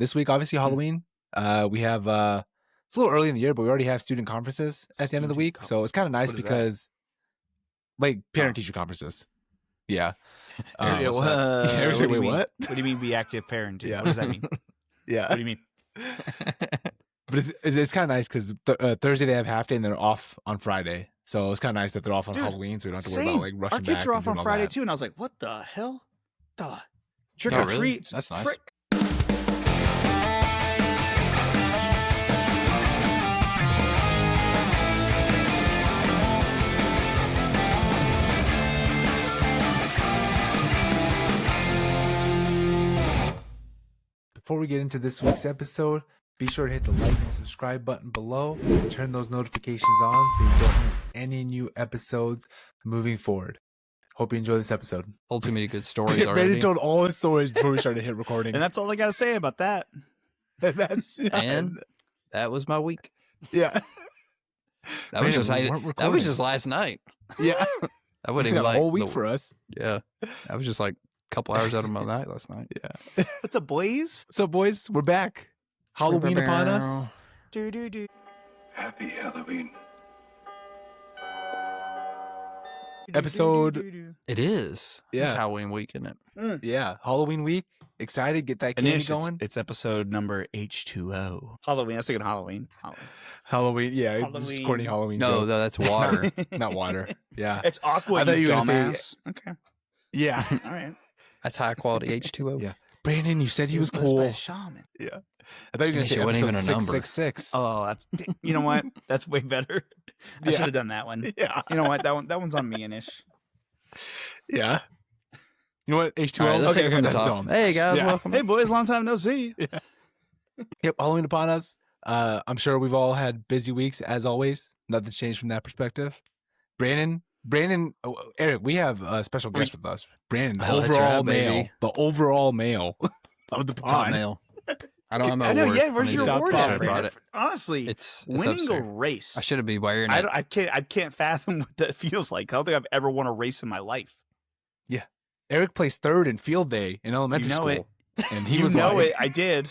this week, obviously Halloween. We have it's a little early in the year, but we already have student conferences at the end of the week, so it's kind of nice because like parent-teacher conferences. Yeah. Wait, what? What do you mean be active parenting? Yeah. What does that mean? Yeah. What do you mean? But it's kind of nice because Thursday they have half day and they're off on Friday. So it's kind of nice that they're off on Halloween, so we don't have to worry about like rushing back. Our kids are off on Friday too, and I was like, "What the hell? Trick or treat? That's nice." Before we get into this week's episode, be sure to hit the like and subscribe button below and turn those notifications on so you don't miss any new episodes moving forward. Hope you enjoy this episode. Told too many good stories already. Brandon told all his stories before we started hit recording. And that's all I got to say about that. And that was my week. Yeah. That was just last night. Yeah. I wouldn't even like a whole week for us. Yeah. I was just like a couple hours out of my night last night. Yeah. What's up, boys? What's up, boys? We're back. Halloween upon us. Happy Halloween. Episode. It is. Yeah. It's Halloween week, isn't it? Yeah. Halloween week. Excited. Get that candy going. It's episode number H2O. Halloween. I was thinking Halloween. Halloween. Yeah. Halloween. Just corny Halloween. No, joke. that's water. Not water. Yeah. It's aqua. I thought you were going to say. Okay. Yeah. All right. That's high quality H2O. Yeah. Brandon, you said he was cool. Shaman. Yeah. I thought you were going to say wasn't episode even a number. 666. Oh, that's, you know what? That's way better. I should have done that one. Yeah. You know what? That one's on me, Anish. Yeah. You know what? H2O. All right, let's take it from the that's top. dumb. Hey guys, Yeah. welcome. Hey, boys, long time no see. Yeah. Yep. Halloween upon us. I'm sure we've all had busy weeks as always. Nothing changed from that perspective. Brandon, Eric, we have a special guest with us. Brandon, the Oh, that's overall right, male, baby. the overall male of the Top pod. male. I don't have my I know. award. Yeah, where's your I award? should have brought it. Honestly, It's winning a upstairs. race. I should have been wearing it. I can't fathom what that feels like. I don't think I've ever won a race in my life. Eric placed third in field day in elementary school. It. And he You was know like, it. I did.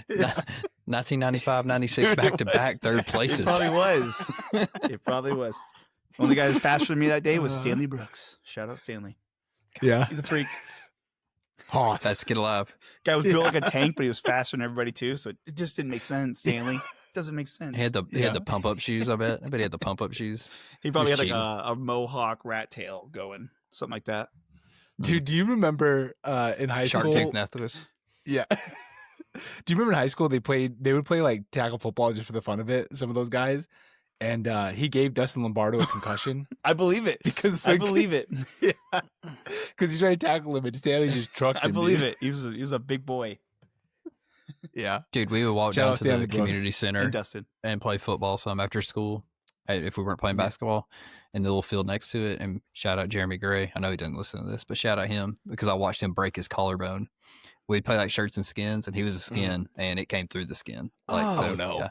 1995, 96, back to back, third places. It probably was. It probably was. Only guy who's faster than me that day was Stanley Brooks. Shout out Stanley. Yeah. He's a freak. Hoss. That's Get Alive. Guy was built like a tank, but he was faster than everybody too. So it just didn't make sense. Stanley doesn't make sense. He had the pump up shoes. I bet he had the pump up shoes. He probably had He like was a mohawk rat tail going, something like that. Dude, do you remember in high Shark school? Tank necklace. Yeah. Do you remember in high school they would play like tackle football just for the fun of it, some of those guys? And he gave Dustin Lombardo a concussion. I believe it. Because I believe it. Yeah. Because he tried to tackle him and Stanley just trucked him. I believe it. He was a big boy. Yeah. Dude, we would walk Shout down out to Stanley the Brooks community center And Dustin. and play football some after school if we weren't playing basketball in the little field next to it. And shout out Jeremy Gray. I know he doesn't listen to this, but shout out him because I watched him break his collarbone. We'd play like shirts and skins, and he was a skin, and it came through the skin. no. Yeah.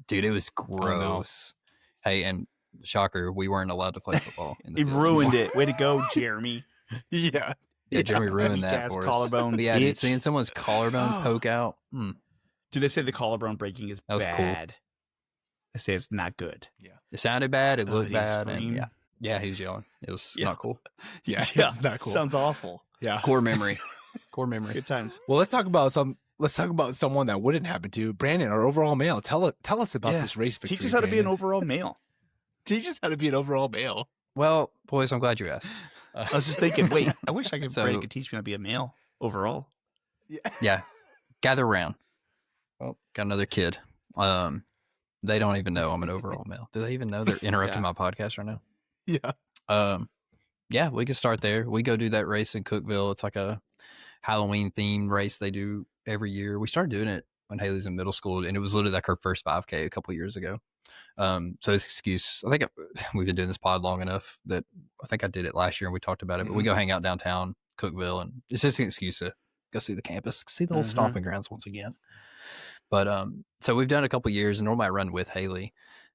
Dude, it was gross. Hey, and shocker, we weren't allowed to play football. In the He field ruined anymore. it. Way to go, Jeremy. Yeah. Yeah, Jeremy ruined that Weak-ass for us. collarbone But yeah, dude, bitch. seeing someone's collarbone poke out. Dude, they say the collarbone breaking is That was cool. bad. They say it's not good. It sounded bad. It Oh, looked did he bad. scream? And yeah, he was yelling. It was Yeah. not cool. Yeah. It's not cool. Sounds awful. Yeah. Core memory. Core memory. Good times. Well, let's talk about someone that wouldn't happen to. Brandon, our overall male. Tell us about Yeah. this race victory. Teach us how to be an Brandon. overall male. Teach us how to be an overall male. Well, boys, I'm glad you asked. I was just thinking, wait, I wish Brandon So- could teach me how to be a male overall. Yeah. Gather around. Well, got another kid. They don't even know I'm an overall male. Do they even know they're interrupting my podcast right now? Yeah. Yeah, we can start there. We go do that race in Cookeville. It's like a Halloween themed race they do every year. We started doing it when Haley's in middle school, and it was literally like her first 5K a couple years ago. So it's an excuse. I think we've been doing this pod long enough that I think I did it last year and we talked about it. But we go hang out downtown Cookeville, and it's just an excuse to go see the campus, see the old stomping grounds once again. But so we've done a couple years, and normally I run with Haley,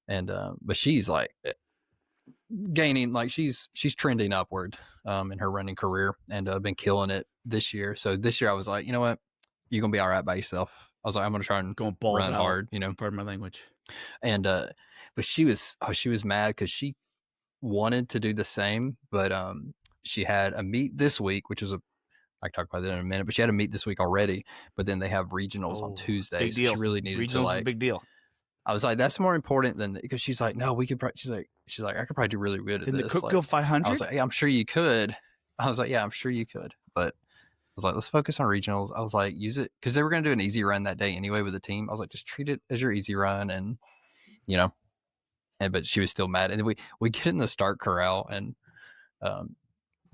and but she's like gaining, like she's trending upward in her running career, and been killing it this year. So this year I was like, you know what, you're gonna be all right by yourself. I was like, I'm gonna try and Going balls run out. hard, Pardon my language. And but she was mad because she wanted to do the same, but she had a meet this week, which is I can talk about that in a minute, but she had a meet this week already, but then they have regionals on Tuesday. Big so deal. she really needed Regionals to is a big deal. I was like, that's more important than because she's like, no, we could. She's like, I could probably do really good at In this. the Cookville 500? I was like, yeah, I'm sure you could. I was like, yeah, I'm sure you could. But I was like, let's focus on regionals. I was like, use it because they were going to do an easy run that day anyway with the team. I was like, just treat it as your easy run, and but she was still mad. And then we get in the start corral, and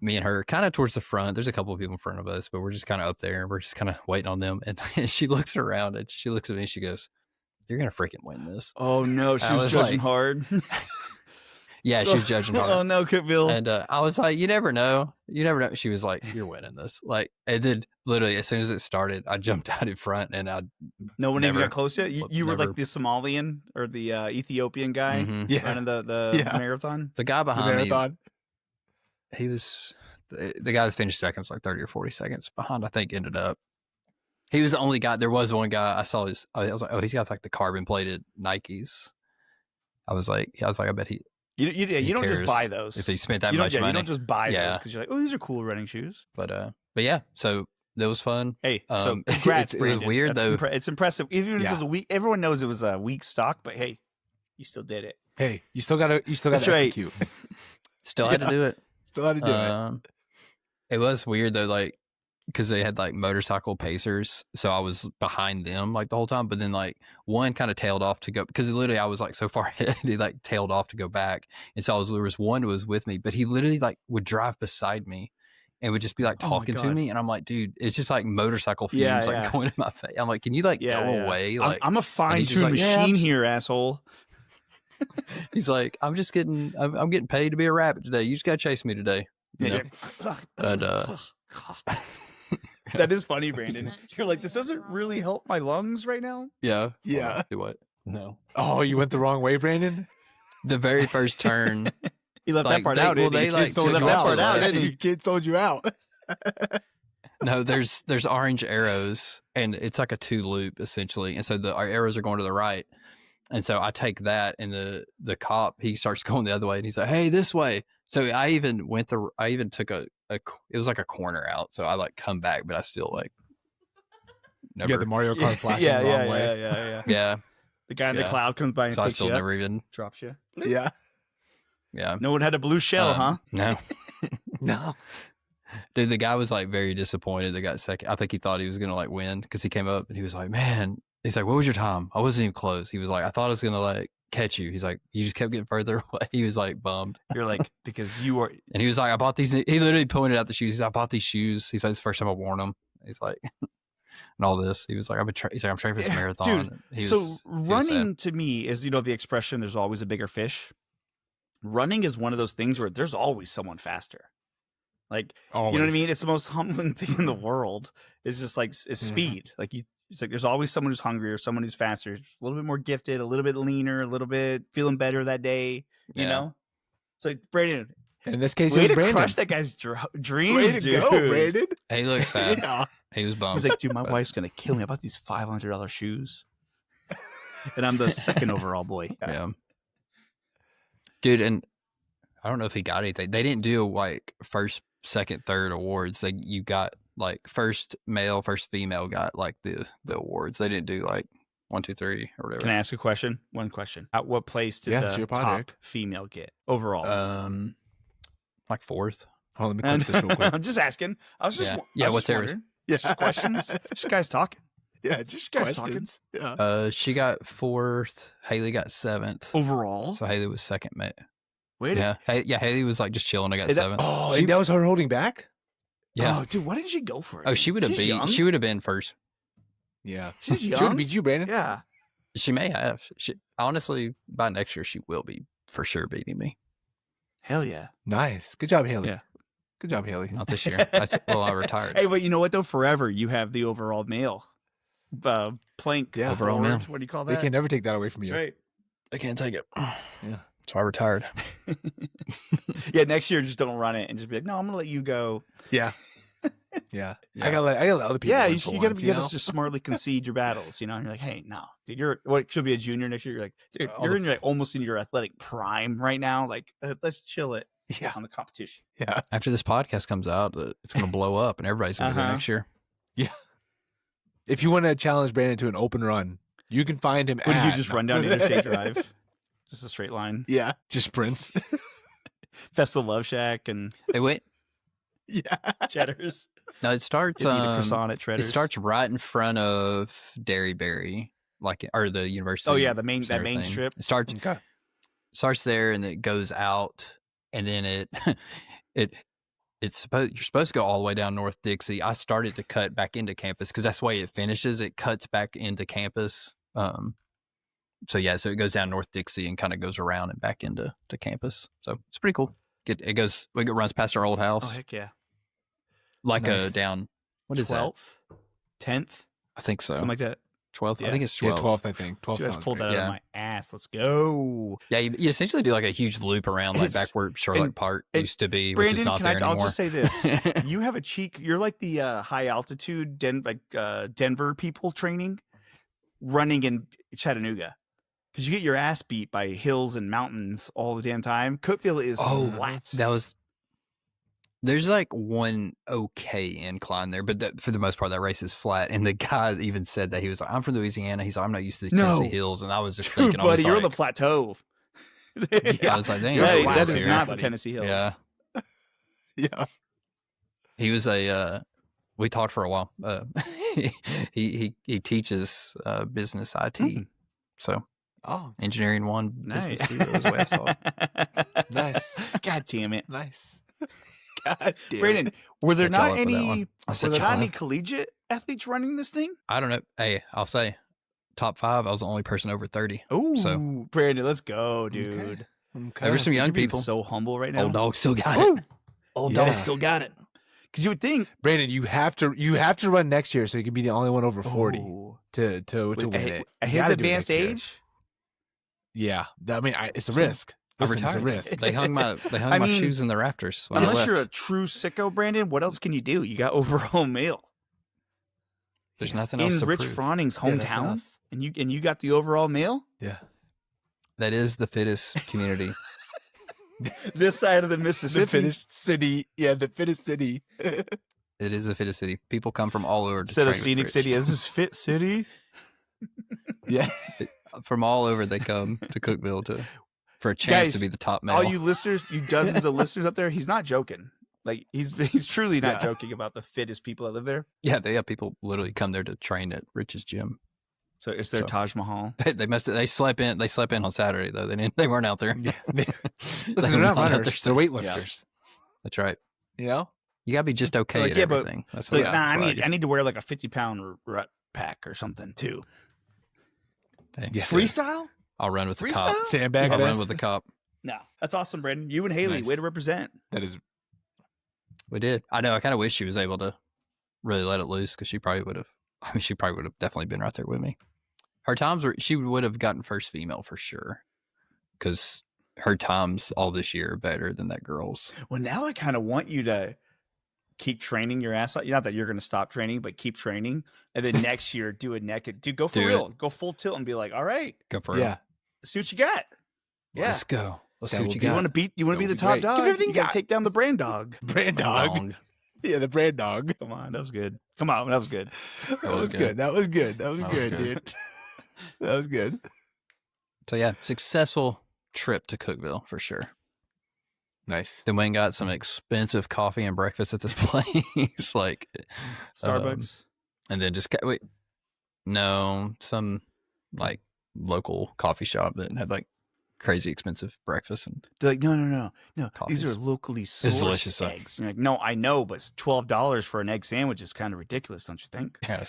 me and her kind of towards the front. There's a couple of people in front of us, but we're just kind of up there, and we're just kind of waiting on them. And she looks around, and she looks at me, and she goes, "You're gonna freaking win this." Oh no, she was judging hard. Yeah, she was judging hard. Oh no, Cookville. And I was like, you never know. She was like, you're winning this. And then literally as soon as it started, I jumped out in front, and no one even got close yet. You were like the Somalian or the Ethiopian guy running the marathon. The guy behind me, he was the guy that finished second was like 30 or 40 seconds behind. I think ended up. He was the only guy. There was one guy I saw. I was like, oh, he's got like the carbon plated Nikes. I was like, I bet he. You don't just buy those if he spent that much money. You don't just buy those because you're like, oh, these are cool running shoes. But yeah, so that was fun. Hey, so congrats, it was weird though. It's impressive. Even if it was a week, everyone knows it was a weak stock, but hey, you still did it. Hey, you still gotta execute. Still had to do it. Still had to do it. It was weird though, like because they had like motorcycle pacers, so I was behind them like the whole time. But then like one kind of tailed off to go because literally I was like so far ahead, he like tailed off to go back, and so there was one who was with me, but he literally like would drive beside me and would just be like talking to me, and I'm like, dude, it's just like motorcycle fumes like going in my face. I'm like, can you like go away? Like I'm a fine-tuned machine here, asshole. He's like, I'm getting paid to be a rabbit today. You just gotta chase me today. You know? And that is funny, Brandon. You're like, this doesn't really help my lungs right now. Yeah. Do what? No. Oh, you went the wrong way, Brandon? The very first turn. He left that part out. He left that part out, didn't he? Kid sold you out. No, there's orange arrows, and it's like a 2-loop essentially. And so our arrows are going to the right. And so I take that, and the cop, he starts going the other way, and he's like, hey, this way. So I even took it was like a corner out. So I like come back, but I still like never. You got the Mario Kart flashing the wrong way. Yeah. The guy in the cloud comes by and so picks I still you never up, even drops you. Yeah. Yeah. No one had a blue shell, huh? No. No. Dude, the guy was like very disappointed. They got second. I think he thought he was gonna like win because he came up and he was like, man. He's like, what was your time? I wasn't even close. He was like, I thought I was gonna like catch you. He's like, you just kept getting further away. He was like bummed. You're like, because you are. And he was like, I bought these. He literally pointed out the shoes. He's like, I bought these shoes. He's like, it's the first time I've worn them. He's like, and all this. He was like, he's like, I'm training for this marathon. Dude, running to me is, the expression, there's always a bigger fish. Running is one of those things where there's always someone faster. Like, always. You know what I mean? It's the most humbling thing in the world. It's just like, it's speed. Like it's like there's always someone who's hungrier, someone who's faster, a little bit more gifted, a little bit leaner, a little bit feeling better that day. You know, it's like Brandon. In this case, way it was to Brandon. Crush that guy's dreams, way to dude. go, Brandon. He looks sad. He was bummed. He's like, dude, my wife's gonna kill me. I bought these $500 shoes, and I'm the second overall boy. Yeah, dude, and I don't know if he got anything. They didn't do like first, second, third awards. You got like first male, first female got like the awards. They didn't do like 1, 2, 3 or whatever. Can I ask a question? One question. At what place did the top female get overall? Like 4th. Hold on, let me click this real quick. I'm just asking. I was just what's theirs? Yeah, just questions. Just guys talking. Yeah, just guys talking. Yeah. She got 4th. Haley got 7th overall. So Haley was second mate. Wait. Yeah. Haley was like just chilling. I got 7th. Oh, and that was her holding back. Yeah. Oh, dude, why didn't she go for it? Oh, she would have been first. Yeah. She's young. She would have beat you, Brandon. Yeah. She may have. Honestly, by next year, she will be for sure beating me. Hell yeah. Nice. Good job, Haley. Yeah. Good job, Haley. Not this year. I retired. Hey, but you know what, though? Forever, you have the overall male. Plank. Yeah. Overall male. What do you call that? They can never take that away from you. That's right. They can't take it. Yeah. So I retired. Yeah, next year, just don't run it and just be like, no, I'm going to let you go. Yeah. Yeah. Yeah. I gotta let other people. Yeah, win you for gotta once, just smartly concede your battles, And you're like, hey, no, dude, you're what should be a junior next year. You're like, dude, you're in your almost in your athletic prime right now. Like, let's chill it. Yeah. On the competition. Yeah. After this podcast comes out, it's going to blow up, and everybody's going to be there next year. Yeah. If you want to challenge Brandon to an open run, you can find him. Would you just run down Interstate Drive? Just a straight line. Yeah, just sprints. Festa Love Shack and Hey, wait. yeah, Cheddar's. No, it starts. Eat a croissant at Cheddar's. It starts right in front of Derryberry, or the university. Oh yeah, that main strip. It starts there, and it goes out, and then you're supposed to go all the way down North Dixie. I started to cut back into campus because that's the way it finishes. It cuts back into campus. So it goes down North Dixie and kind of goes around and back into campus. So it's pretty cool. It runs past our old house. Oh heck yeah! Like nice. down. What is 12th? 10th? I think so. Something like that. 12th. Yeah. I think it's 12th. Yeah, 12th. I think 12th. Dude, I just pulled that out of my ass. Let's go. Yeah, you essentially do like a huge loop around, like back where Charlotte Park used to be, which is not there anymore. I'll just say this: you have a cheek. You're like the high altitude Denver people training, running in Chattanooga, because you get your ass beat by hills and mountains all the damn time. Cookeville is flat. There's like one okay incline there, but for the most part, that race is flat. And the guy even said that he was like, "I'm from Louisiana." He's like, "I'm not used to these Tennessee hills," and I was just thinking, buddy, you're on the plateau. I was like, "Dang, that is not the Tennessee hills." Yeah, yeah. He was we talked for a while. He teaches business IT, so engineering 1, nice. business 2. That was the way I saw it. Nice. God damn it. Nice. God damn Brandon, it. were there not any collegiate athletes running this thing? I don't know. Hey, I'll say top 5. I was the only person over 30. Oh, so Brandon, let's go, dude. Okay. There were some young people. So humble right now. Old dog still got it. Old dog still got it. Because you would think, Brandon, you have to run next year, so you can be the only one over 40 to win it. At his advanced age. Yeah, I mean, it's a risk. Listen, it's a risk. They hung my shoes in the rafters. Unless you're a true sicko, Brandon, what else can you do? You got overall mail. There's nothing else in Rich Frowning's hometown, and you got the overall mail. Yeah, that is the fittest community. This side of the Mississippi, the fittest city. Yeah, the fittest city. It is the fittest city. People come from all over. Instead of Scenic City, this is Fit City. Yeah, from all over they come to Cookeville for a chance to be the top male. All you listeners, you dozens of listeners out there, he's not joking. Like he's truly not joking about the fittest people that live there. Yeah, people literally come there to train at Rich's gym. So it's their Taj Mahal. They slept in on Saturday though. They weren't out there. Yeah. Listen, they're not runners. They're weightlifters. Yeah. That's right. You know, you gotta be just okay at everything. That's like, I need to wear like a 50-pound rut pack or something too. Yeah. Freestyle? I'll run with the cop. Sandbag. I'll run with the cop. No, that's awesome, Brandon. You and Haley, way to represent. That is. We did. I know. I kind of wish she was able to really let it loose because she probably would have. I mean, she probably would have definitely been right there with me. Her times she would have gotten first female for sure because her times all this year are better than that girl's. Well, now I kind of want you to keep training your ass off. Not that you're going to stop training, but keep training. And then next year, do a naked. Dude, go for real. Go full tilt and be like, all right. Go for real. See what you got. Yeah. Let's go. Let's see what you got. You want to be the top dog? You got to take down the brand dog. Brand dog. Yeah, the brand dog. Come on. That was good. Come on. That was good. That was good. That was good. That was good, dude. That was good. So, yeah, successful trip to Cookeville for sure. Nice. Then we got some expensive coffee and breakfast at this place, like Starbucks. And then some like local coffee shop that had like crazy expensive breakfast. And they're like, no. Coffees. These are locally sourced delicious eggs. You're like, no, I know, but $12 for an egg sandwich is kind of ridiculous, don't you think? I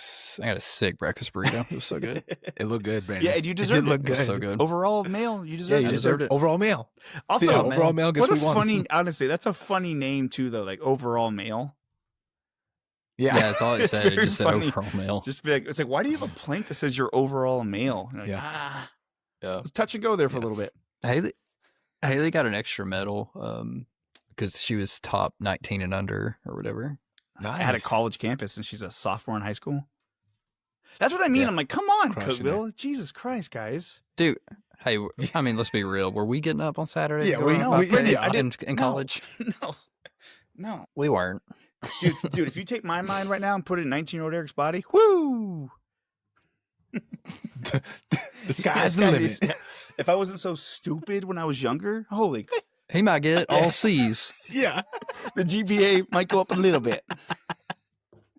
got a sick breakfast burrito. It was so good. It looked good, Brandon. Yeah, and you deserved it. Look good. It was so good. Overall male, you deserved it. I deserved it. Overall male. Also, overall male gets what a what funny, honestly, that's a funny name too, though. Like overall male. Yeah, that's all it said. It just said funny. overall male. Just be like, it's like, why do you have a plank that says you're overall male? Like, Yeah. Let's touch and go there for a little bit. Haley got an extra medal because she was top 19 and under or whatever. at a college campus, and she's a sophomore in high school. That's what I mean. Yeah. I'm like, come on, Crushing Cookville. Jesus Christ, guys. Dude, hey, I mean, let's be real. Were we getting up on Saturday? Yeah, to go we- run a we- 5K yeah. in college. No. We weren't. Dude, if you take my mind right now and put it in 19-year-old Eric's body, woo! The sky's the limit. If I wasn't so stupid when I was younger, holy, He might get all C's. Yeah. the GPA might go up a little bit.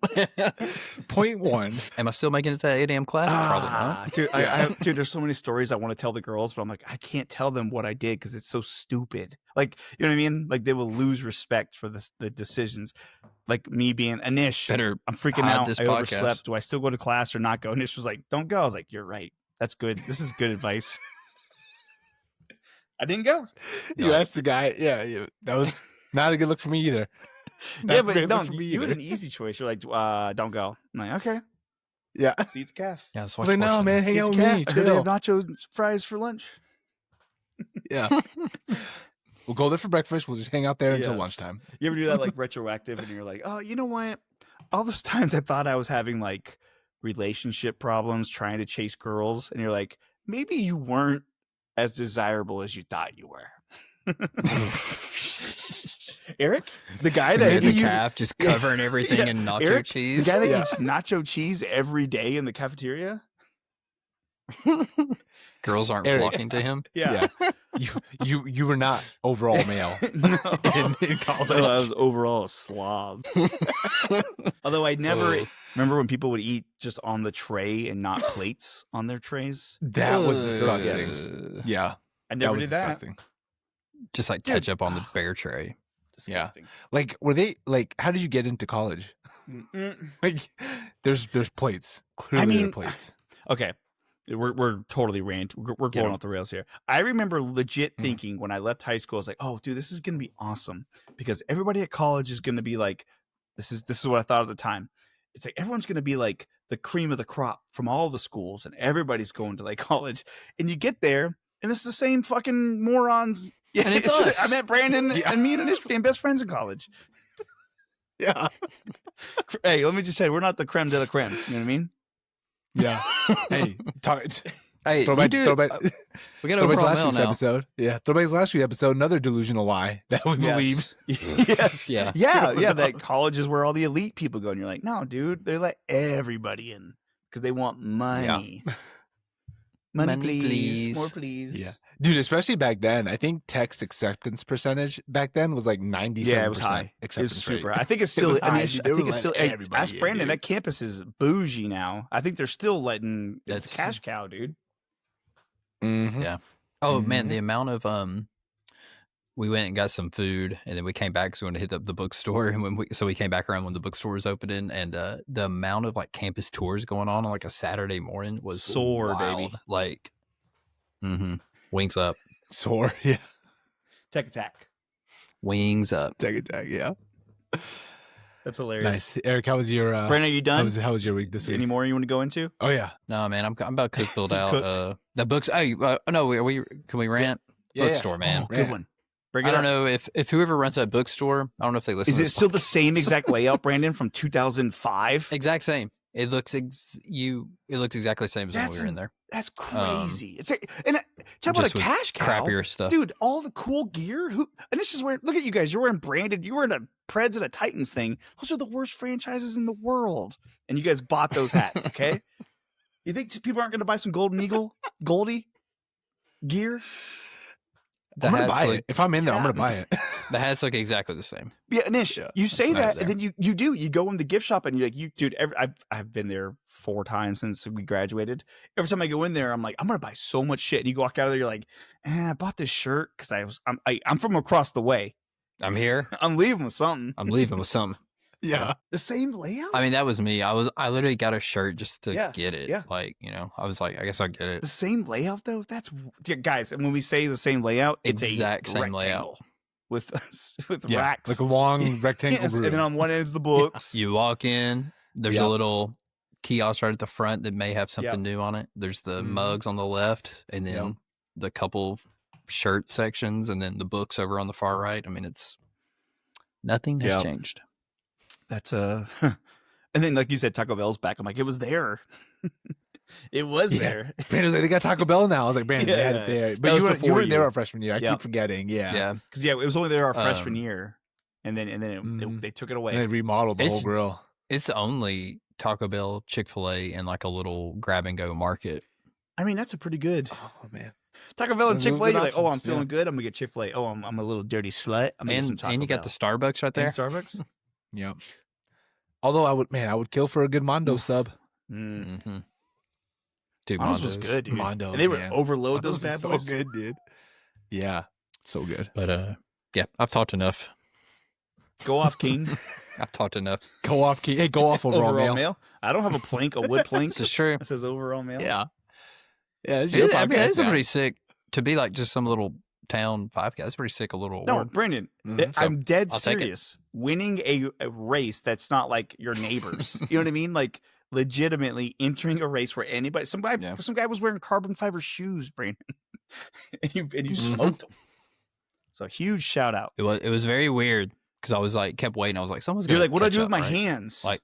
0.1. Am I still making it to that 8 a.m. class? Probably not. Dude, dude, there's so many stories I want to tell the girls, but I'm like, I can't tell them what I did because it's so stupid. Like, you know what I mean? Like, they will lose respect for the decisions. Like me being Anish, Better I'm freaking hide out. this I podcast. overslept. Do I still go to class or not go? Anish was like, don't go. I was like, you're right. That's good. This is good advice. I didn't go. You asked the guy. Yeah, that was not a good look for me either. Yeah, Not a but great no, look for me you had either. an easy choice. You're like, don't go. I'm like, okay. Yeah. See, it's a calf. Yeah, let's I was watch like, no, sports man, then. hang out with I me. heard they Chill. have nachos and fries for lunch. Yeah. We'll go there for breakfast. We'll just hang out there until Yes. lunchtime. You ever do that like retroactive and you're like, oh, you know what? All those times I thought I was having like relationship problems trying to chase girls, and you're like, maybe you weren't as desirable as you thought you were. Eric, the guy that The you, calf just covering everything Yeah, in nacho Eric, cheese. the guy that Yeah. eats nacho cheese every day in the cafeteria. Girls aren't Eric. flocking to him. Yeah. You were not overall male No. in college. No, I was overall a slob. Although I never remember when people would eat just on the tray and not plates on their trays. That was Ugh. disgusting. Yeah, I never was did that. disgusting. Just like Dude. ketchup on the bear tray. Disgusting. Like, were they like? How did you get into college? Like, there's plates. Clearly, there are mean, plates. Okay. We're totally we're Get going 'em. off the rails here. I remember legit thinking when I left high school, I was like, oh, dude, this is gonna be awesome because everybody at college is gonna be like, this is what I thought at the time. It's like everyone's gonna be like the cream of the crop from all the schools, and everybody's going to like college. And you get there, and it's the same fucking morons. Yeah, And it's just- us. I met Brandon and me and Anish became best friends in college. Yeah, Hey, let me just say, we're not the creme de la creme. You know what I mean? yeah. Hey, talk. Hey, Throw back, you do. throw back, We got throw back to overall last mail week's now. episode. Yeah, throw back to last week's episode. Another delusional lie that we believe. Yes. Yeah. Yeah. That college is where all the elite people go, and you're like, no, dude, they let everybody in because they want money. Money, Money, please. please. More, please. Yeah, dude. Especially back then, I think tech's acceptance percentage back then was like 97%. Yeah, it was high. It was Acceptance super. rate. I think it's It still. was I, mean, high, it's- dude. I They think were it's still. letting Hey, everybody ask in, Brandon. dude. That campus is bougie now. I think they're still letting. It's a That's- cash cow, dude. Mhm. Yeah. Oh man, Mhm. the amount of we went and got some food, and then we came back because we wanted to hit up the bookstore, and we came back around when the bookstore was opening, and the amount of like campus tours going on like a Saturday morning was Sore, baby. wild. Like, wings up, Sore. Yeah, Tech attack. wings up. tech attack. Yeah, That's hilarious. nice. Eric, how was your? Brandon, are you done? How was your week this week? Any more you want to go into? Oh yeah, No man, I'm about cook filled out. Cooked. The books. Hey, no, can we rant? Yeah, Bookstore, man. Oh, good one. Bring it I don't up. know if whoever runs that bookstore, I don't know if they listen. Is to it this still the same exact layout, Brandon, from 2005? exact same? It looks it looks exactly the same as when we were in there. That's crazy. It's like, and talk about a Just with cash cow, crappier stuff. dude. All the cool gear. And this is where look at you guys. You're wearing branded. You're wearing a Preds and a Titans thing. Those are the worst franchises in the world. And you guys bought those hats. Okay. You think people aren't going to buy some Golden Eagle, Goldie gear? The I'm gonna hats buy look, it. If I'm in there, I'm Yeah. gonna buy it. the hats look exactly the same. Yeah, Anish, you say Nice that, there. and then you do. You go in the gift shop, and you're like, dude. I've been there 4 times since we graduated. Every time I go in there, I'm like, I'm gonna buy so much shit. And you walk out of there, you're like, I bought this shirt because I'm from across the way. I'm here. I'm leaving with something. I'm leaving with something. Yeah, The same layout. I mean, that was me. I literally got a shirt just to Yes, get it. yeah. Like, I was like, I guess I'll get it. The same layout though. That's guys. And when we say the same layout, it's Exact a same layout. rectangle with yeah. racks. Like a long rectangle Yes, room. and then on one end is the books. You walk in, there's Yep. a little kiosk right at the front that may have something Yep. new on it. There's the Mhm. mugs on the left, and then Yep. the couple shirt sections, and then the books over on the far right. I mean, nothing has Yep. changed. That's and then like you said, Taco Bell's back. I'm like, it was there. It was there. Brandon was like, they got Taco Bell now. I was like, Brandon, they had it there. But you were there our freshman year. I keep forgetting. Yeah. Because it was only there our freshman year, and then they took it away. And they remodeled the whole grill. It's only Taco Bell, Chick-fil-A, and like a little grab and go market. I mean, that's a pretty good. Oh man, Taco Bell and Chick-fil-A. You're like, oh, I'm feeling good. I'm gonna get Chick-fil-A. Oh, I'm a little dirty slut. I'm gonna get some Taco and you got Bell. the Starbucks right there. And Starbucks. Yeah. Although I would kill for a good Mondo sub. Mm-hmm. Dude, Mondo's was good, dude. Mondo's, and they would man. overload Mondo's those bad so boys. good, dude. Yeah, so good. But yeah, I've talked enough. Go off, King. I've talked enough. Go off, King. Hey, go off overall mail. I don't have a plank, a wood plank. This is true. It says overall mail. Yeah. It's your I mean, podcast it's now. pretty sick to be like just some little town 5K. That's pretty sick. A little No, award. Brandon, Mhm. I'm dead I'll take it. serious. Winning a race that's not like your neighbors. You know what I mean? Like legitimately entering a race where anybody, some guy was wearing carbon fiber shoes, Brandon, and you smoked them. So huge shout out. It was very weird because I was like kept waiting. I was like, someone's You're gonna like, what do I catch do with up, my right? hands? Like,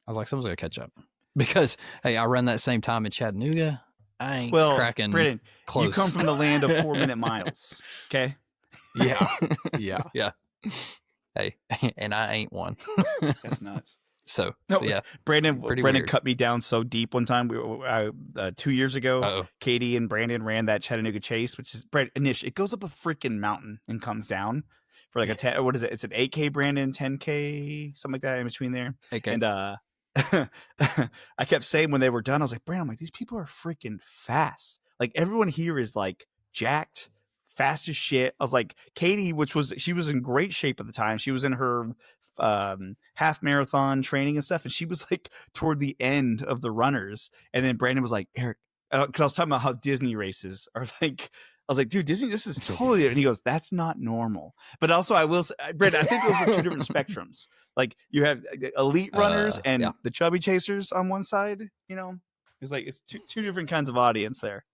I was like, someone's gonna catch up because hey, I ran that same time in Chattanooga. I ain't cracking. Brandon, close. you come from the land of 4-minute miles. Okay. Yeah. Yeah. Yeah. Hey, and I ain't one. That's nuts. So No, yeah, Brandon weird. cut me down so deep one time. 2 years ago, Uh-oh. Katie and Brandon ran that Chattanooga Chase, which is Nish. It goes up a freaking mountain and comes down for like a 10. What is it? It's an 8K, Brandon, 10K, something like that in between there. Okay. And I kept saying when they were done, I was like, Brandon, I'm like, these people are freaking fast. Like everyone here is like jacked, fast as shit. I was like, Katie, she was in great shape at the time. She was in her half marathon training and stuff, and she was like toward the end of the runners. And then Brandon was like, Eric, because I was talking about how Disney races are like. I was like, dude, Disney, this is totally. And he goes, that's not normal. But also, I will say, Brandon, I think those are two different spectrums. Like you have elite runners and the chubby chasers on one side. You know, it's two different kinds of audience there.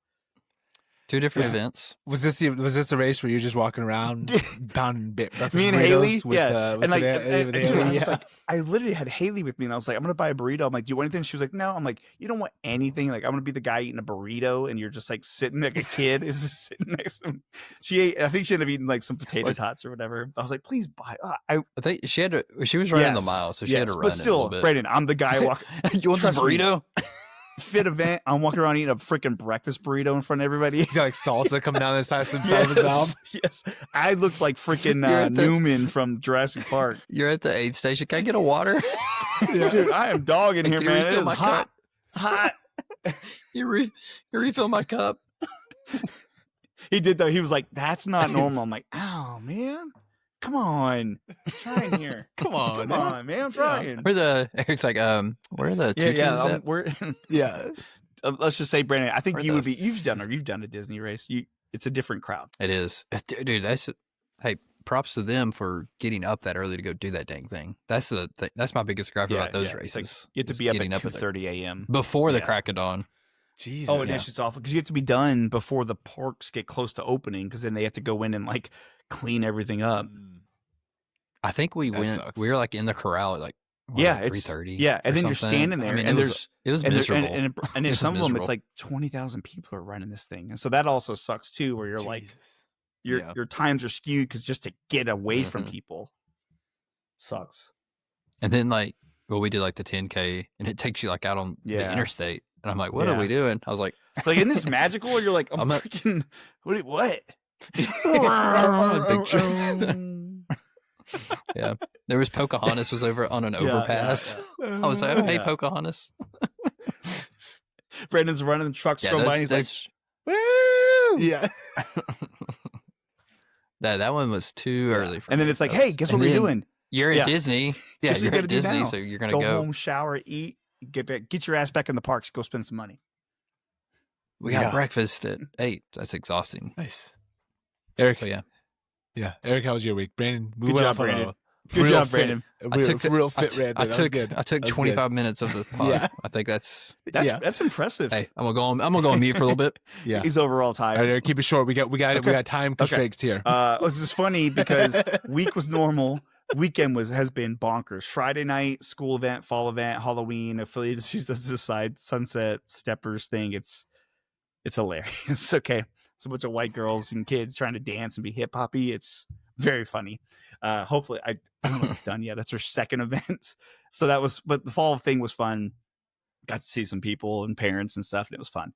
Two different events. Was this the race where you're just walking around pounding breakfast me and burritos Haley? with, and like, Haley? Like, I literally had Haley with me, and I was like, I'm gonna buy a burrito. I'm like, do you want anything? She was like, no. I'm like, you don't want anything. Like, I'm gonna be the guy eating a burrito, and you're just like sitting like a kid is just sitting next to him. I think she ended up eating like some potato tots or whatever. I was like, please buy. I think she was running the mile, so she had to run. But still, it a little bit. Brandon, I'm the guy walking. You want this burrito? Fit event. I'm walking around eating a freaking breakfast burrito in front of everybody. He's got like salsa coming down the side of his mouth. Yes, I look like freaking Newman from Jurassic Park. You're at the aid station. Can I get a water? Dude, I am dogging here, man. It is hot. It's hot. You refill my cup. He did though. He was like, "That's not normal." I'm like, "Ow, man, come on, I'm trying here. Come on, man, I'm trying." Eric's like, where are the Let's just say, Brandon, I think you've done a Disney race. It's a different crowd. It is, dude. Hey, props to them for getting up that early to go do that dang thing. That's that's my biggest gripe about those races. Like, you have to be up at 2:30 a.m. before the crack of dawn. Jesus. Oh, it's awful because you have to be done before the parks get close to opening because then they have to go in and like clean everything up. I think we sucks. were like in the corral at like 3:30. Yeah, and then you're standing there, and it was miserable. And some of them it's like 20,000 people are running this thing, and so that also sucks too. Where you're like, your times are skewed because just to get away from people sucks. And then we did like the 10K, and it takes you like out on the interstate, and I'm like, what are we doing? I was like, like, isn't this magical? Or you're like, I'm freaking what? Yeah, there was Pocahontas was over on an overpass. I was like, hey, Pocahontas. Brandon's running, the trucks going by, and he's like, woo! Yeah. That one was too early for me. And then it's like, hey, guess what we're doing? You're at Disney. Yeah, you're at Disney, so you're gonna go home, shower, eat, get your ass back in the parks, go spend some money. We got breakfast at 8. That's exhausting. Nice. Eric. So, yeah. Eric, how was your week? Brandon, good job, Brandon. Good job, Brandon. Real fit rant. I took 25 minutes of the pod. Yeah. I think that's impressive. Hey, I'm gonna go on mute for a little bit. Yeah, he's overall tired. All right, Eric, keep it short. We got time constraints here. It was just funny because week was normal. weekend has been bonkers. Friday night, school event, fall event, Halloween, affiliated. She does this side sunset steppers thing. It's hilarious. Okay. It's a bunch of white girls and kids trying to dance and be hip hoppy. It's very funny. Hopefully I don't know if it's done yet. That's her second event. So but the fall thing was fun. Got to see some people and parents and stuff, and it was fun.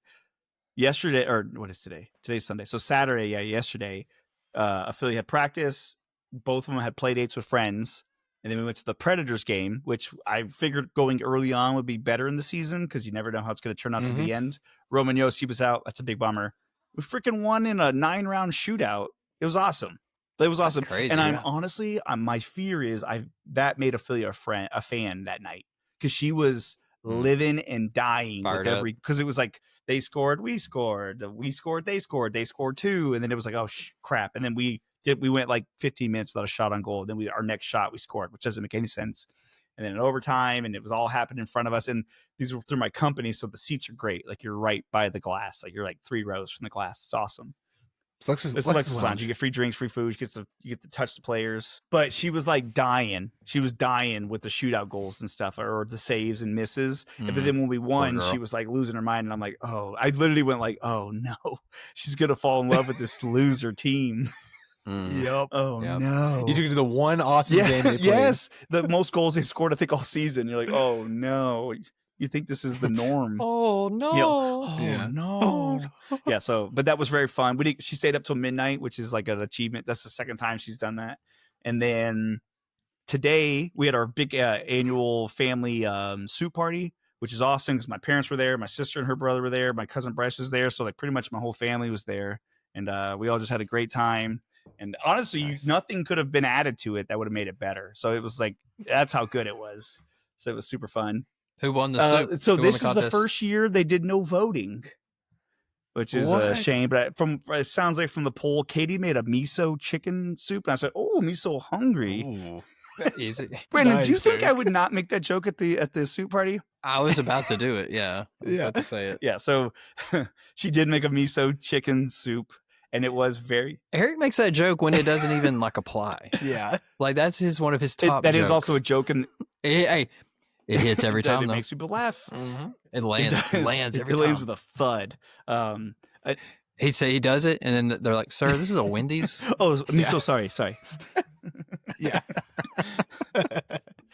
Yesterday, or what is today? Today's Sunday. So Saturday, yesterday, affiliate had practice. Both of them had play dates with friends. And then we went to the Predators game, which I figured going early on would be better in the season because you never know how it's going to turn out to the end. Roman Yossi was out. That's a big bummer. We freaking won in a 9-round shootout. It was awesome. It was awesome. Crazy, and I'm honestly, my fear is that made Ophelia a fan that night because she was living and dying Fired with because it was like they scored, we scored, they scored too, and then it was like, oh crap, and then we went like 15 minutes without a shot on goal. Then our next shot we scored, which doesn't make any sense. And then in overtime, and it was all happening in front of us. And these were through my company, so the seats are great. Like you're right by the glass, like you're like 3 rows from the glass. It's awesome. It's Lexus Lounge. You get free drinks, free food. You get to touch the players. But she was like dying. She was dying with the shootout goals and stuff, or the saves and misses. But then when we won, she was like losing her mind. And I'm like, oh, I literally went like, oh no, she's gonna fall in love with this loser team. Yep. Oh no! You took it to the one awesome game they played. Yes, the most goals they scored, I think, all season. You're like, oh no! You think this is the norm? Oh no! No! Yeah. So, but that was very fun. She stayed up till midnight, which is like an achievement. That's the second time she's done that. And then today we had our big annual family soup party, which is awesome because my parents were there, my sister and her brother were there, my cousin Bryce was there, so like pretty much my whole family was there, and we all just had a great time. And honestly, nothing could have been added to it that would have made it better. So it was like, that's how good it was. So it was super fun. Who won the soup? So this is the first year they did no voting, which is a shame. But it sounds like from the poll, Katie made a miso chicken soup. And I said, oh, me so hungry. Ooh. Easy. Brandon, do you think I would not make that joke at the soup party? I was about to do it. Yeah. About to say it. Yeah. So she did make a miso chicken soup. And it was Eric makes that joke when it doesn't even like apply. Yeah. Like that's one of his top That jokes. is also a joke. And it hits every time. It though. makes people laugh. It lands. It lands every time. It lands with a thud. He does it, and then they're like, "Sir, this is a Wendy's." Oh, I'm so sorry. Yeah.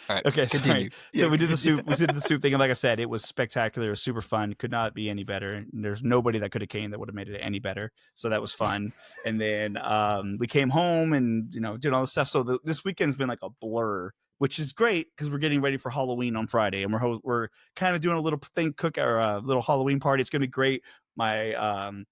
All right. Okay. Continue. Sorry. So we did the soup. We did the soup thing, and like I said, it was spectacular. It was super fun. Could not be any better. And there's nobody that could have came that would have made it any better. So that was fun. And then we came home and did all this stuff. So this weekend's been like a blur, which is great because we're getting ready for Halloween on Friday, and we're kind of doing a little thing, a little Halloween party. It's gonna be great. My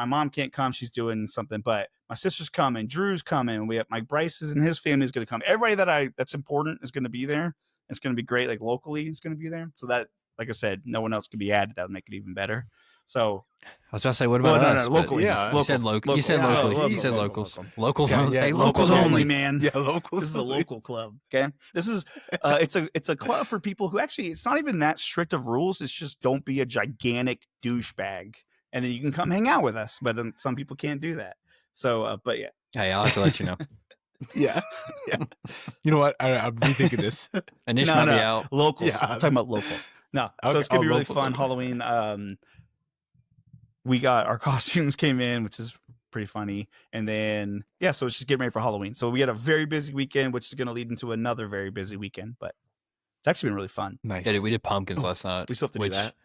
mom can't come; she's doing something. But my sister's coming, Drew's coming. We have my Bryce's and his family is gonna come. Everybody that's important is gonna be there. It's gonna be great. Like locally, is gonna be there. So that, like I said, no one else could be added. That would make it even better. So I was about to say, what about us? No, locally. Yeah, you said local. You said locally. You said locals. Locals only. Hey, locals only, man. Yeah, locals. This is a local club. Okay. This is it's a club for people who actually, it's not even that strict of rules. It's just don't be a gigantic douchebag, and then you can come hang out with us. But some people can't do that. So, but yeah. Hey, I'll have to let you know. Yeah. You know what? I'm rethinking this. Anish might be out. Locals. Yeah. I'm talking about local. No. So it's gonna be really fun. Halloween. We got our costumes came in, which is pretty funny. And then, so it's just getting ready for Halloween. So we had a very busy weekend, which is going to lead into another very busy weekend, but it's actually been really fun. Nice. Yeah, dude, we did pumpkins last night. We still have to do that.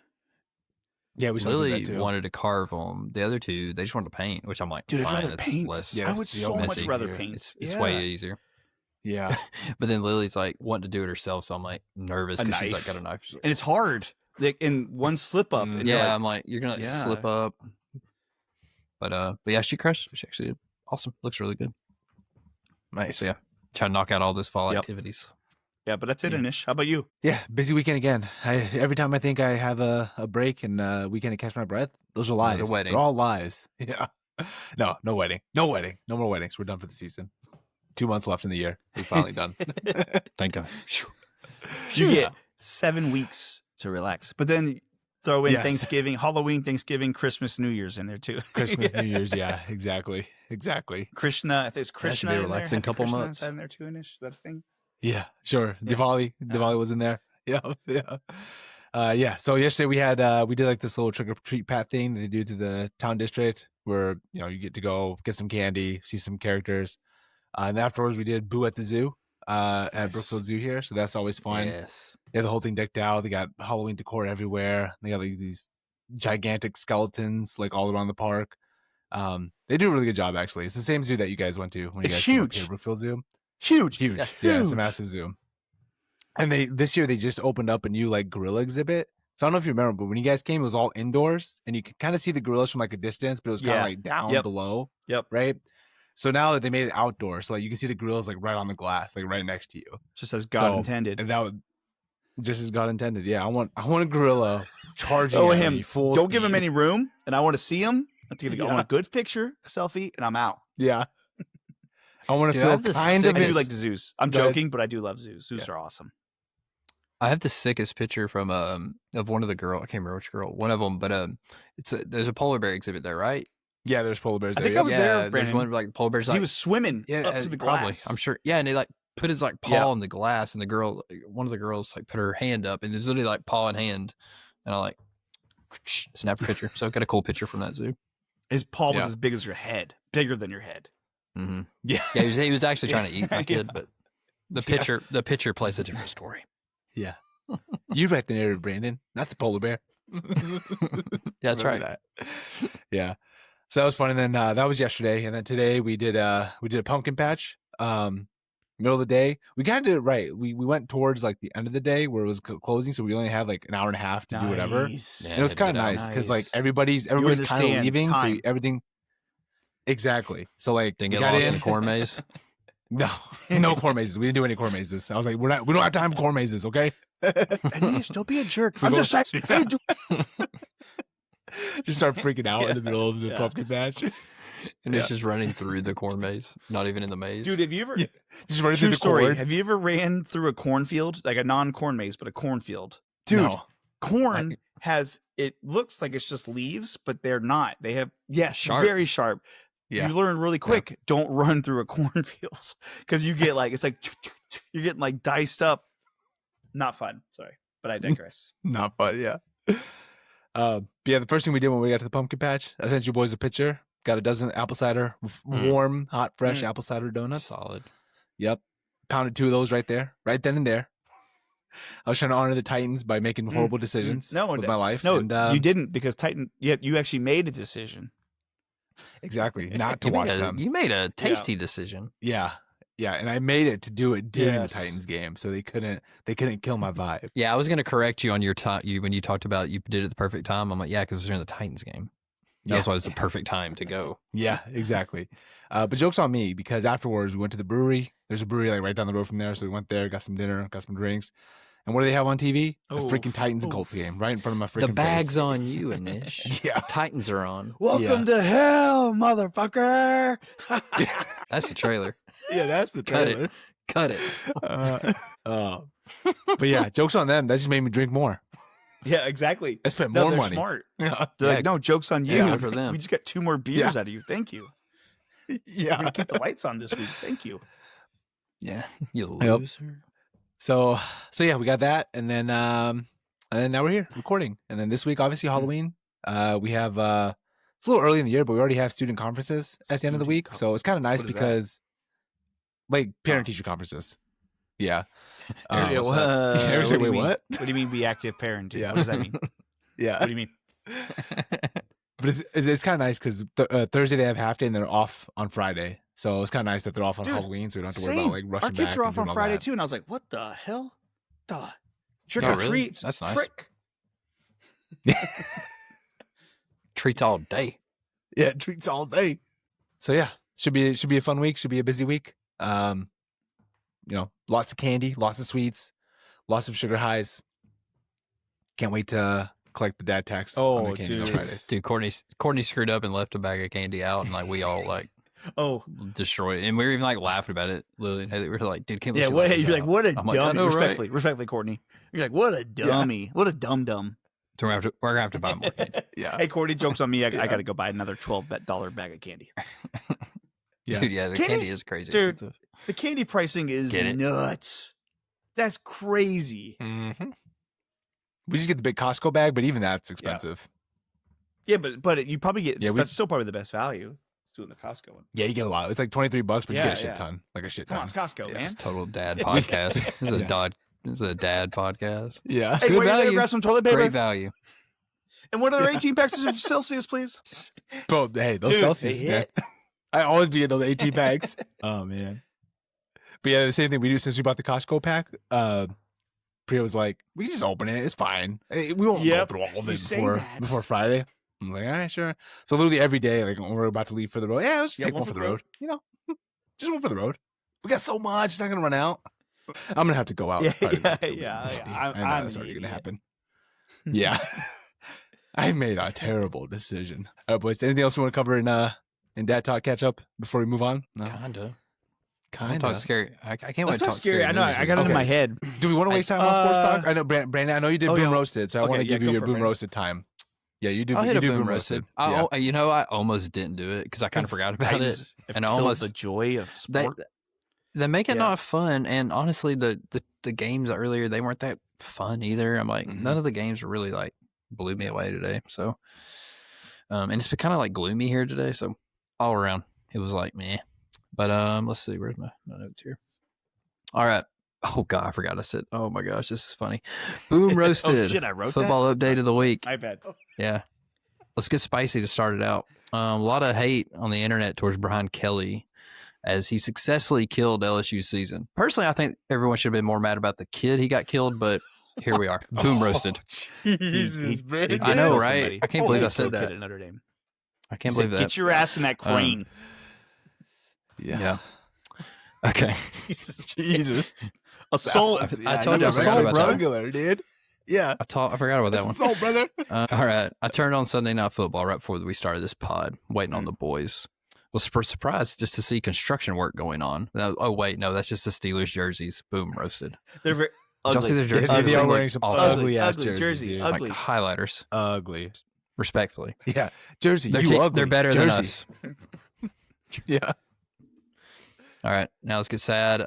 Yeah, we Lily wanted to carve them. The other two, they just wanted to paint, which I'm like, dude, fine, I'd rather paint. Less I would so much rather paint. It's way easier. Yeah. But then Lily's like wanting to do it herself, so I'm like nervous because she's like got a knife. And it's hard. In one slip up. And I'm like, you're gonna slip up. But yeah, she crushed. She actually did awesome. Looks really good. Nice. So yeah, trying to knock out all those fall activities. Yeah, but that's it, Anish. How about you? Yeah, busy weekend again. Every time I think I have a break and a weekend to catch my breath, those are lies. Another wedding. They're all lies. Yeah. No wedding. No wedding. No more weddings. We're done for the season. 2 months left in the year. We're finally done. Thank God. You get 7 weeks to relax, but then Throw in Yes. Thanksgiving, Halloween, Thanksgiving, Christmas, New Year's in there too. Christmas, New Year's. Yeah, exactly. Krishna, I think it's Krishna be in a there. relaxing Happy couple Krishna months. inside in there too. Is that a thing? Yeah, sure. Yeah. Diwali was in there. Yeah, yeah. So yesterday we did like this little trick or treat pat thing that they do to the town district, where you get to go get some candy, see some characters, and afterwards we did Boo at the Zoo at Nice. Brookfield Zoo here. So that's always fun. Yes. They have the whole thing decked out. They got Halloween decor everywhere. They got like these gigantic skeletons like all around the park. They do a really good job actually. It's the same zoo that you guys went to when you It's guys came up huge. here, Brookfield Zoo. Huge. Yeah, it's a massive zoo. And this year they just opened up a new like gorilla exhibit. So I don't know if you remember, but when you guys came, it was all indoors, and you could kind of see the gorillas from like a distance, but it was kind of like down below. Yep. Right. So now that they made it outdoors, so like you can see the gorillas like right on the glass, like right next to you, Just as God So- intended. and that would just as God intended. Yeah, I want a gorilla charging Oh, at him. me full. Don't give him speed. any room, and I want to see him. I want a good picture, a selfie, and I'm out. Yeah. I want to Dude, I feel have the kind of I do sickest- like the zoos. I'm Go ahead. joking, but I do love zoos. Zoos are awesome. I have the sickest picture from of one of the girl. I can't remember which girl. One of them, but there's a polar bear exhibit there, right? Yeah, there's polar bears I there. think I was there, there's Brandon. one like polar bears. 'Cause he was swimming up to the glass. Probably. I'm sure. Yeah, and he like put his like paw Yeah. in the glass, and the girl, one of the girls, like put her hand up, and it's literally like paw in hand, and I like snapped a picture. So I got a cool picture from that zoo. His paw was Yeah. as big as your head, bigger than your head. Mm-hmm. Yeah. Yeah, he was actually trying to eat my kid, but the Yeah. picture plays a different story. Yeah. You write the narrative, Brandon, not the polar bear. That's right. Remember that. Yeah. So that was fun. And then that was yesterday. And then today we did a pumpkin patch. Middle of the day. We kind of did it right. We went towards like the end of the day where it was closing, so we only had like an hour and a half to do whatever. And Nice. it was had to kind get of out. nice because like Nice. everybody's kind of understand leaving, so time. everything. Exactly. So like Didn't we get got lost in. in a corn maze. No corn mazes. We didn't do any corn mazes. I was like, we don't have time for corn mazes, okay? Anish, don't be a jerk. We I'm go- just saying. Hey, Just start freaking out in the middle of the Yeah. pumpkin patch. And it's just running through the corn maze, not even in the maze. Dude, have you ever? Yeah. Just running through True the story. corn. Have you ever ran through a cornfield, like a non-corn maze, but a cornfield? Dude, No. Corn has. It looks like it's just leaves, but they're not. They have Sharp. very sharp. Yeah. You learn really quick. Don't run through a cornfield because you get like it's like you're getting like diced up. Not fun. Sorry, but I digress. not fun, yeah. But yeah, the first thing we did when we got to the pumpkin patch, I sent you boys a picture. Got a dozen apple cider, warm, hot, fresh apple cider donuts. Solid. Yep. Pounded 2 of those right there, right then and there. I was trying to honor the Titans by making horrible decisions with my life. No, and, you didn't because Titan. Yet you actually made a decision. exactly not to watch them. You made a tasty decision. Yeah, yeah, and I made it to do it during Yes. the Titans game, so they couldn't kill my vibe. Yeah, I was going to correct you on your time. When you talked about you did it at the perfect time. I'm like, yeah, because it was during the Titans game. That's why it's the perfect time to go. Yeah, exactly. But joke's on me because afterwards we went to the brewery. There's a brewery like right down the road from there, so we went there, got some dinner, got some drinks. And what do they have on TV? The Oh, freaking Titans and oh. Colts game right in front of my freaking The bag's face. on you, Anish. Yeah. Titans are on. Welcome to hell, motherfucker. That's the trailer. Yeah, that's the Cut it. trailer. Cut it. But yeah, joke's on them. That just made me drink more. Yeah, exactly. I spent No, more they're money. smart. Yeah. They're Yeah. like, no, joke's on you. Yeah, good for them. We just got 2 more beers out of you. Thank you. We're Yeah. gonna keep the lights on this week. Thank you. Yeah, you Yep. loser. So yeah, we got that, and then now we're here recording, and then this week obviously Halloween. We have it's a little early in the year, but we already have student conferences at the end of the Student week, so it's kind of nice What is that? because like parent teacher conferences. Yeah. Yeah, what's well, that? You ever say, what do you "Wait, mean? what?" What do you mean be active parent? Yeah. What does that mean? Yeah. What do you mean? But it's kind of nice because Thursday they have half day and they're off on Friday, so it's kind of nice that they're off on Dude, Halloween, so we don't have to worry Same. about like rushing Our kids back are and off on doing all Friday that. too, and I was like, "What the hell? Duh. Trick Oh, or really? treats? That's nice. Trick." Treats all day. Yeah, treats all day. So yeah, should be a fun week. Should be a busy week. Lots of candy, lots of sweets, lots of sugar highs. Can't wait to collect the dad tax. on the Oh, candy on dude. Fridays. Dude, Courtney screwed up and left a bag of candy out, and like we all like Oh, destroyed it. And we were even like laughing about it. Lily and Haley, we were like, dude, can't yeah. believe What? You're like, what a I'm like, I dummy. know, right? Respectfully, Courtney. You're like, what a dummy. What a dum dum. So we're gonna have to buy more candy. Yeah. Hey, Cordy, jokes on me. I got to go buy another $12 bag of candy. Yeah. Dude, yeah, the Candy's- candy is crazy. dude. expensive. The candy pricing is Get it? nuts. That's crazy. Mm-hmm. We just get the big Costco bag, but even that's expensive. Yeah, but you probably get. Yeah, that's still probably the best value. It's doing the Costco one. Yeah, you get a lot. It's like $23, but you Yeah, get a shit yeah. ton. Like a shit Come ton. on, it's Costco, Yeah. man. Total dad podcast. This is a Yeah. This is a dad podcast. Yeah. Hey, Good wait, you gotta value. grab some toilet paper Great value. and one other 18 packs of Celsius, please. Bro, hey, those Dude, Celsius. they Man. hit. I always be in those 18 packs. Oh, man. But yeah, the same thing we do since we bought the Costco pack. Priya was like, we can just open it. It's fine. We won't go Yep. through all of You it say before, that. before Friday. I'm like, all right, sure. So literally every day, like when we're about to leave for the road, let's take one for the road. You know, just one for the road. We got so much, it's not gonna run out. I'm gonna have to go out. Yeah, Friday night, too, yeah. I know I'm that's an already gonna idiot. happen. Yeah, I made a terrible decision. All right, boys. Anything else you want to cover in Dad Talk catch up before we move on? No, Kinda. I kind talk of. scary. I can't wait Let's to talk scary. I know. movies I with got it you. in my Okay. head. Do we want to waste time on sports talk? I know, Brandon. I know you did oh, Boom no. Roasted, so I Okay, want to yeah, give you go your for it, Boom Brandon. Roasted time. Yeah, you do. I'll you hit a do boom roasted. You know, I almost didn't do it because I kind of forgot about it. Titans have And I killed almost the joy of sport. They make it Yeah. not fun, and honestly, the games earlier they weren't that fun either. I'm like, Mhm. none of the games were really like blew me away today. So, and it's been kind of like gloomy here today. So all around, it was like meh. But let's see, where's my notes here? All right. Oh God, I forgot I said. Oh my gosh, this is funny. Boom roasted. Oh shit! I wrote Football update of the week. My bad. Yeah. Let's get spicy to start it out. A lot of hate on the internet towards Brian Kelly as he successfully killed LSU's season. Personally, I think everyone should have been more mad about the kid he got killed, but here we are. Boom roasted. Jesus, Brandon. I know, Kill right? somebody. I can't believe I Holy said kid that. at Notre Dame. I can't He said, believe that. Get your ass in that crane. Yeah. Okay. Jesus. Assault. I told you I forgot about that one. regular, dude. Yeah. I forgot about that one. Assault, brother. All right. I turned on Sunday Night Football right before we started this pod, waiting on the boys. Was surprised just to see construction work going on. Oh, wait. No, that's just the Steelers jerseys. Boom, roasted. They're very Did y'all see their jerseys? Yeah, they are Look wearing some awful. ugly ass ugly jerseys, jersey. dude. Like Ugly. highlighters, Ugly. respectfully. Yeah. Jersey, They're, you ugly. they're better Jersey. than us. Yeah. All right, now let's get sad.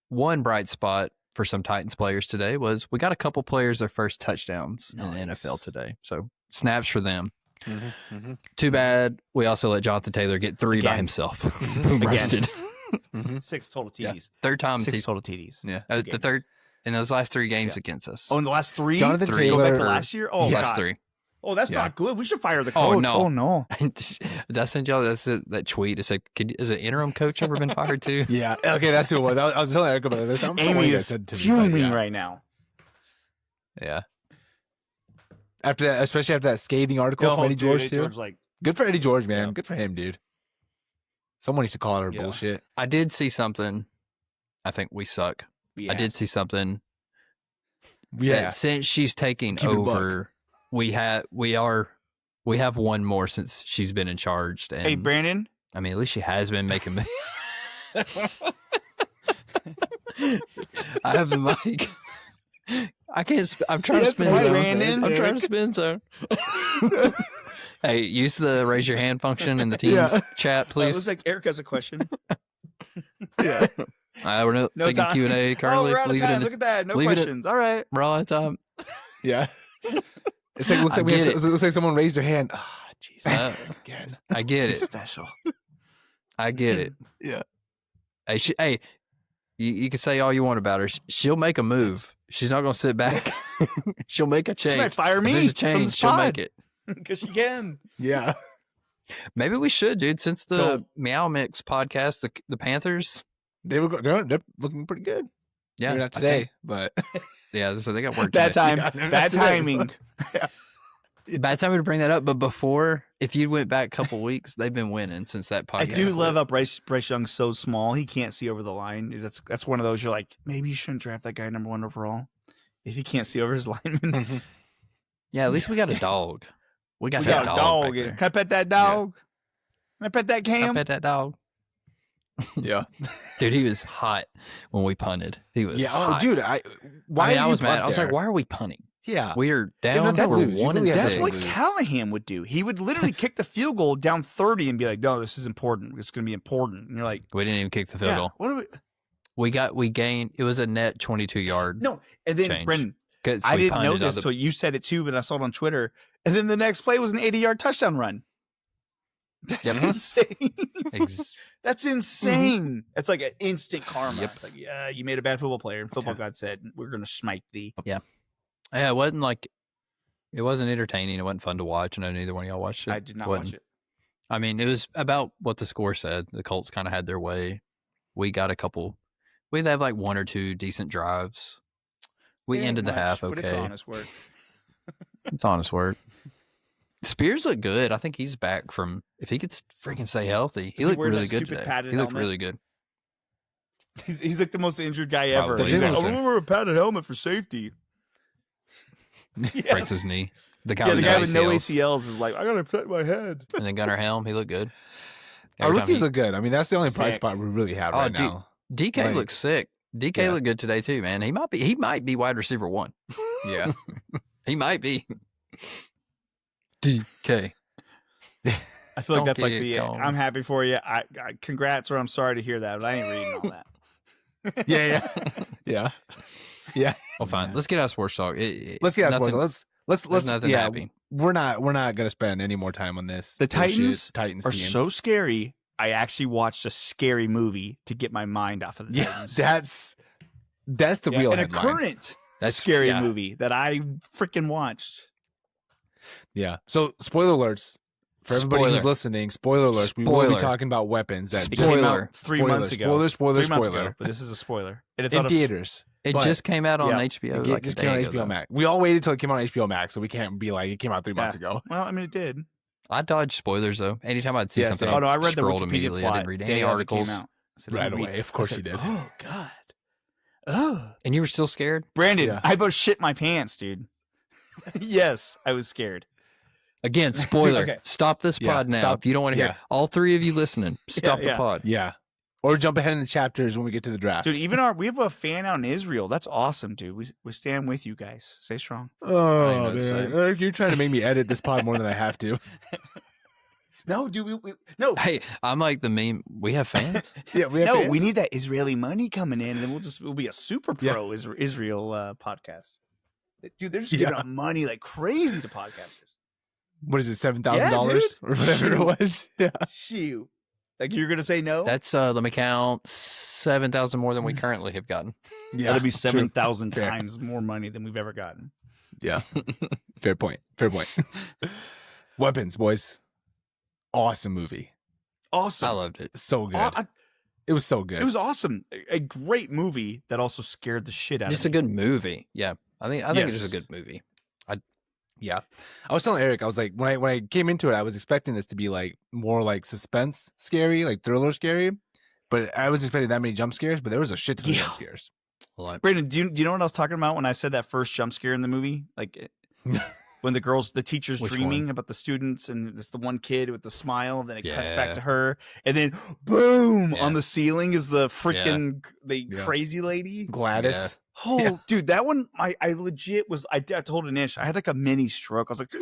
One bright spot for some Titans players today was we got a couple players their first touchdowns in the Nice. NFL today. So snaps for them. Mm-hmm. Too bad we also let Jonathan Taylor get three by Again. himself. Boom Again. roasted. 6 total Yeah. TDs. Third time 6 he's total TDs. Yeah. the games. third in those last three games against us. Oh, in the last 3? Jonathan Three. Go back to Taylor. last year? Oh, last God. three. Oh, that's Yeah. not good. We should fire the coach. Oh, no. Oh, no. Did I send y'all that tweet? It's like, has an interim coach ever been fired too? Yeah. Okay, that's who it was. I was telling Eric about this. Amy is fuming right now. Yeah. After that, especially after that scathing article from Eddie George, too. like, Good for Eddie George, man. Yeah. Good for him, dude. Someone needs to call out her Yeah. bullshit. I did see something. I think we suck. yeah. I did see something. Yeah. That since she's taking Keep it buck. over, we have one more since she's been in charge. And Hey, Brandon. I mean, at least she has been making. I have the mic. I can't. I'm trying to Yes, spin why, zone. Brandon? I'm trying to spin zone. Hey, use the raise your hand function in the Teams Yeah. chat, It please. looks like Eric has a question. Yeah. We're not No taking time. Q&A currently. Oh, we're out of Leave it time. in the Look at that. No leave it in- questions. All right. we're all out of time. Yeah. It's like looks I like get it. it looks like someone raised their hand. Ah, Jesus. Uh, Again. I get it. Special. I get it. Yeah. Hey, you can say all you want about her. She'll make a move. She's not going to sit back. She'll make a She might change. fire If me. there's a from change, this she'll pod. make it. Because she can. Yeah. Maybe we should, dude. Since the Don't. Meow Mix podcast, the Panthers. They're looking pretty good. Yeah, Maybe not I today, think- but yeah. So they got work. Bad today. time. Yeah, they're Bad not today. timing. Bad time to bring that up. But before, if you went back a couple weeks, they've been winning since that podcast. I do quit. love how Bryce Young's so small. He can't see over the line. That's one of those you're like, maybe you shouldn't draft that guy number 1 overall if he can't see over his lineman. Yeah, at least we got a dog. We got We that got a dog. dog. back there. Can I pet that dog? Can I pet that Can I Cam? pet that dog. yeah. Dude, he was hot when we punted. He was Yeah. hot. Oh, dude. Why I did you was mad. punt I was like, there? why are we punting? Yeah. We are down. not that We're lose. You 1 and really have That's to what 6. lose. Callahan would do. He would literally kick the field goal down 30 and be like, "No, this is important. It's going to be important." And you're like, We didn't even kick the field goal. "What are we?" We gained. It was a net 22-yard. No, and then change. Brendan, 'Cause I we didn't know punted out this the- until you said it too, but I saw it on Twitter. And then the next play was an 80-yard touchdown run. That's Yep. insane. Ex- That's insane. It's like an instant karma. Yep. It's like, yeah, you made a bad football player, and football god said, "We're going to smite thee." Yeah, it wasn't like it wasn't entertaining. It wasn't fun to watch. I know neither one of y'all watched it. I did not watch it. I mean, it was about what the score said. The Colts kind of had their way. We got a couple. We'd have like 1 or 2 decent drives. We It ain't ended the much, half but okay. it's honest work. It's honest work. Spears looked good. I think he's back from. If he could freaking stay healthy, he Is he looked wearing really that good stupid today. padded He looked helmet? really good. He's like the most injured guy ever. Probably. He's like, That "I'm gonna wear a padded helmet for safety." Breaks his knee. The guy, Yeah, the with, guy no with no ACLs. ACLs is like, "I gotta protect my head." And then Gunnar Helm, he looked good. Our Every time rookies he- look good. I mean, that's the only bright Sick. spot we really have Oh, right dude. now. DK Like- looks sick. DK Yeah. looked good today too, man. He might be wide receiver 1. Yeah. He might be. DK. I feel like that's like Donkey the Kong. I'm happy for you. I congrats or I'm sorry to hear that, but I ain't reading all that. Yeah. Yeah. Well, fine. Let's get out of sports talk. Let's get out of nothing- sports. Let's there's nothing yeah. happening. We're not gonna spend any more time on this. The bullshit Titans are team. so scary. I actually watched a scary movie to get my mind off of the Yeah, Titans. that's the Yeah, real and a headline. current That's scary yeah. movie that I freaking watched. Yeah. So spoiler alerts for everybody who's Spoiler. listening. Spoiler alerts. We will be Spoiler. talking about weapons that It just came Spoiler. out 3 Spoiler, months ago. Spoiler. 3 months Spoiler. ago, but this is a spoiler. And it's in out of theaters. It But just came out on yeah, HBO. It Like just a came out day on ago, HBO though. Max. We all waited till it came out on HBO Max, so we can't be like it came out 3 months ago. Well, I mean, it did. I dodged spoilers though. Anytime I'd see Yeah, something, same. Oh no, I read the scrolled Wikipedia immediately. plot I didn't read day any of it articles. came out. I said, Right let me away. read. Of course I you said, did. Oh God. Oh, And you were still scared? Brandon, Yeah. I about shit my pants, dude. Yes, I was scared. Again, spoiler. okay. Stop this Yeah, pod now. stop. If you don't want to hear Yeah. all 3 of you listening, stop the yeah. pod. Yeah. Or jump ahead in the chapters when we get to the draft. Dude, even we have a fan out in Israel. That's awesome, dude. We stand with you guys. Stay strong. Oh, know the man. same. Eric, you're trying to make me edit this pod more than I have to. No, dude, no. Hey, I'm like the meme. We have fans? Yeah, we have No, to- we need that Israeli money coming in, and then we'll be a super Yeah. pro Israel podcast. Dude, they're just Yeah. giving out money like crazy to podcasters. What is it, $7,000 dude. or whatever it was? Yeah. Shoot. Like you're gonna say no? That's, let me count, 7,000 more than we currently have gotten. Yeah. That'll be true. 7,000 Fair. times more money than we've ever gotten. Yeah. Fair point. Fair point. Weapons, boys. Awesome movie. Awesome. I loved it. So good. It was so good. It was awesome. A great movie that also scared the shit out Just of a me. good movie. Yeah. I think it's just a Yes. good movie. Yeah. I was telling Eric, I was like, when I came into it, I was expecting this to be like more like suspense scary, like thriller scary. But I was expecting that many jump scares, but there was a shit ton of Yeah. jump scares. Like, Brandon, do you know what I was talking about when I said that first jump scare in the movie? Like when the teacher's Which dreaming one? about the students and it's the one kid with the smile, then it cuts back Yeah. to her, and then boom Yeah. on the ceiling is the freaking the Yeah. crazy lady. Gladys. Oh, Yeah. dude, that one I legit was. I told Anish I had like a mini stroke. I was like,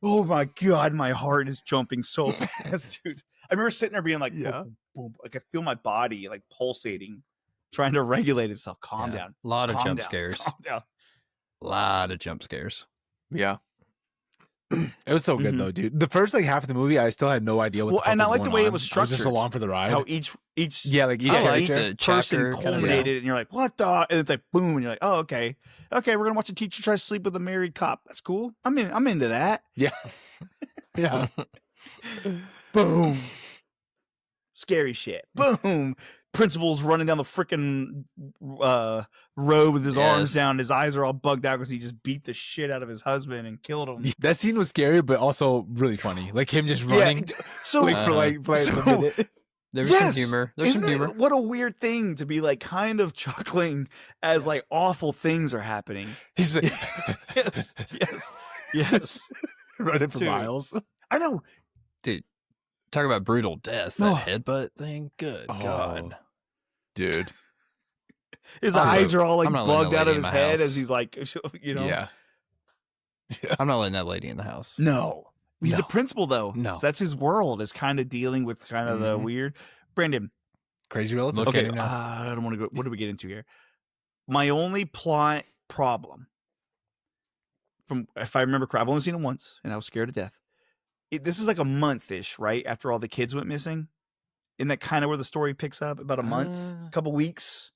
oh my god, my heart is jumping so fast, dude. I remember sitting there being like, Yeah. boom, boom, like I feel my body like pulsating, trying to regulate itself. Calm yeah. down. A lot of Calm jump down, scares. Calm down. A lot of jump scares. Yeah. It was so good Mhm. though, dude. The first like half of the movie, I still had no idea what. Well, the fuck and I was like the going way it on. was I was just structured. along for the ride. How each yeah, like each I like character. the person chapter kinda culminated, deal. and you're like, what the? And it's like boom, and you're like, oh, okay, we're gonna watch a teacher try to sleep with a married cop. That's cool. I'm into that. Yeah. Yeah. Boom. Scary shit. Boom. Principal's running down the freaking road with his arms Yes. down. His eyes are all bugged out because he just beat the shit out of his husband and killed him. That scene was scary, but also really funny. Like him just running So, like for like a So- minute. There's Yes! some humor. There's isn't some humor. it, what a weird thing to be like kind of chuckling as like awful things are happening. He's like Yes. Yes. running for Dude. miles. I know. Dude, talk about brutal death. That Oh. headbutt thing. Good God. Dude. His Also, eyes are all like I'm not letting bugged that out of lady in his my head house. as he's like, you know. Yeah. I'm not letting that lady in the house. No. He's a No. principal though. No. So that's his world, is kind of dealing with kind of the Mhm. weird. Brandon. Crazy relatives. Look at Okay. her now. I don't want to go. What do we get into here? My only plot problem, from if I remember correctly, I've only seen it once and I was scared to death. This is like a month-ish, right? After all the kids went missing. Isn't that kind of where the story picks up? About a month, couple weeks?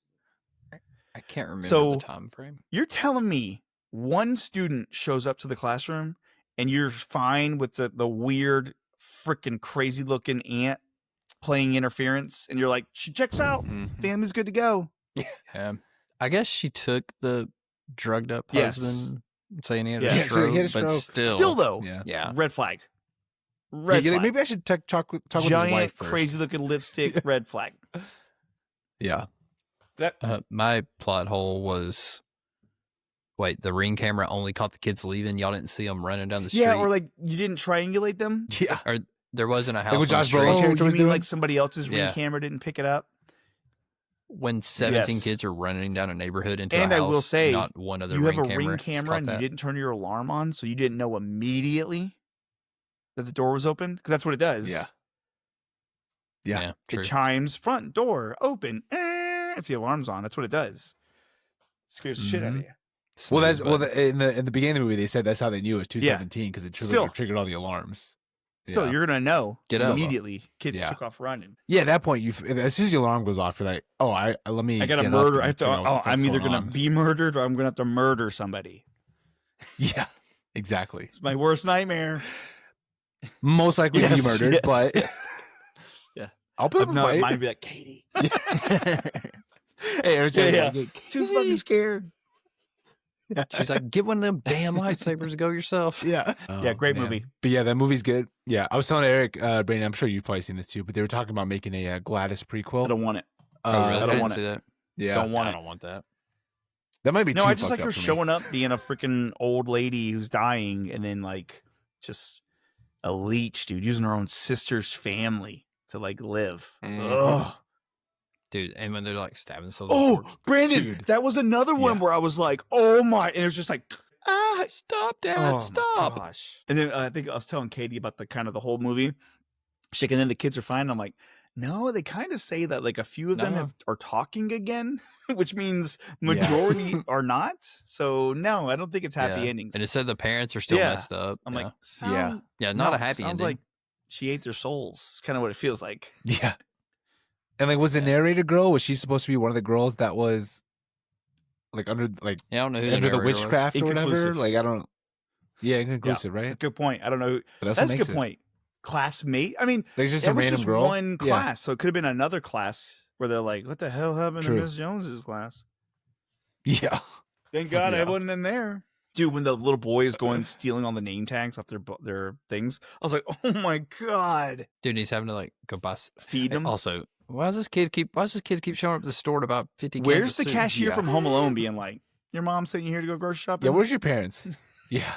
I can't remember So- the time frame. You're telling me one student shows up to the classroom and you're fine with the weird, freaking crazy looking aunt playing interference, and you're like, she checks out. Mhm. Family's good to go. Yeah. I guess she took the drugged up Yes. husband, saying he had Yeah. a Yeah, she stroke, had a but stroke. Still though, Yeah. yeah. red flag. Red Yeah, flag. maybe I should talk with his Giant, wife first. crazy looking lipstick, red flag. Yeah. My plot hole was, wait, the Ring camera only caught the kids leaving. Y'all didn't see them running down the street. Yeah, or like you didn't triangulate them. Yeah. Or there wasn't a house what on the Josh street. Brolin's Oh, character you was mean doing? like somebody else's ring Yeah. camera didn't pick it up? When 17 Yes. kids are running down a neighborhood into And a I house, will say, not one other You have a ring ring camera camera and you that. didn't turn your alarm on, so you didn't know immediately that the door was open, because that's what it does. Yeah. Yeah. Yeah, It true. chimes, front door open. If the alarm's on, that's what it does. Scares the shit out of Mhm. you. Well, that's Snooze button. in the beginning of the movie they said that's how they knew it was 217 because it Still. triggered all the alarms. Still, Yeah. you're gonna know Get up. immediately. Kids Yeah. took off running. Yeah, at that point, as soon as the alarm goes off, you're like, oh, let me. I got to get up murder. and I have to. figure out what the Oh, fuck's I'm either going gonna on. be murdered or I'm gonna have to murder somebody. Yeah, exactly. It's my worst nightmare. Most likely to be Yes, murdered, yes, but yes. Yeah. I'll put up a No, fight. mine be like Katie. Hey, every time Yeah, I get Too fucking scared. She's like, get one of them damn lightsabers, go yourself. yeah, Yeah, great movie. But yeah, that movie's good. Yeah, I was telling Eric, Brandon, I'm sure you've probably seen this too, but they were talking about making a Gladys prequel. I don't want it. Oh, really? I I don't didn't want see that. Yeah, Don't want I it. don't want that. that might be. No, too I just like fucked her up for me. showing up, being a freaking old lady who's dying, and then like just a leech, dude, using her own sister's family to like live. Mhm. Ugh. Dude, and when they're like stabbing themselves. with Oh, forks. Brandon, Dude. that was another one Yeah. where I was like, oh my, and it was just like, ah, Stop, Dad, oh my stop. gosh. And then I think I was telling Katie about the kind of the whole movie. Shaking, then the kids are fine. I'm like, no, they kind of say that like a few of them No. are talking again, which means majority are not. So no, I don't think it's happy Yeah. endings. And it said the parents are still Yeah. messed up. I'm yeah. like, sound, Yeah, not no, a happy sounds ending. like she ate their souls. It's kind of what it feels like. Yeah, and like, was the narrator girl? Was she supposed to be one of the girls that was like under like Yeah, I don't know who under the narrator was. witchcraft or whatever? Inconclusive. Like I don't. Yeah, inconclusive, right? Good point. I don't know. But That's what a makes good it. point. Classmate. I mean, Like just it a was random just girl. one Yeah. class, so it could have been another class where they're like, "What the hell happened True. to Miss Jones's class?" Yeah. Thank God I Yeah. wasn't in there. Dude, when the little boy is going stealing all the name tags off their things, I was like, "Oh my God!" Dude, he's having to like go buy. Feed them. Also, why does this kid keep showing up at the store at about 50 cans Where's of the soup? cashier Yeah. from Home Alone being like, "Your mom sent you here to go grocery shopping"? Yeah. Where's your parents? Yeah.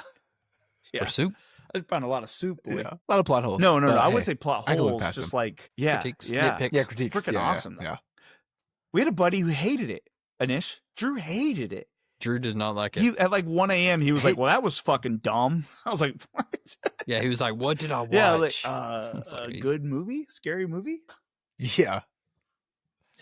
Yeah. For soup? I found a lot of soup, boy. Yeah. A lot of plot holes. No, but I hey, would say plot I can look holes. past Just them. like, yeah, Critiques, yeah. nitpicks. Yeah, critiques. Freaking yeah, awesome, though. Yeah. We had a buddy who hated it. Anish, Drew hated it. Drew did not like it. He at like 1 a.m. He was like, Hey. "Well, that was fucking dumb." I was like, "What?" Yeah, he was like, "What did I watch?" Yeah, like It's like, a good movie, scary movie. Yeah.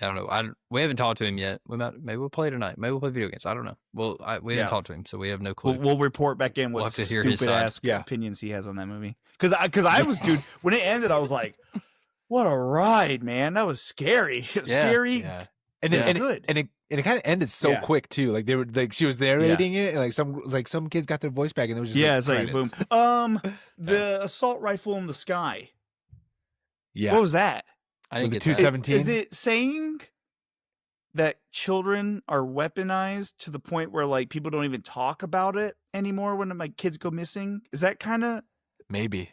I don't know. We haven't talked to him yet. Maybe we'll play tonight. Maybe we'll play video games. I don't know. Well, we Yeah. haven't talked to him, so we have no clue. We'll report back in what We'll have to hear his stupid side. ass Yeah. opinions he has on that movie. Because I was, dude, when it ended, I was like, "What a ride, man! That was scary. It was Yeah. scary. Yeah. And Yeah. it, and Good. it kind of ended so Yeah. quick too. Like they were like she was narrating it, and like some kids got their voice back, and it was just Yeah, it's like boom. credits. The assault rifle in the sky. Yeah. What was that? I didn't With get the that. 217? Is it saying that children are weaponized to the point where like people don't even talk about it anymore when my kids go missing? Is that kind of Maybe.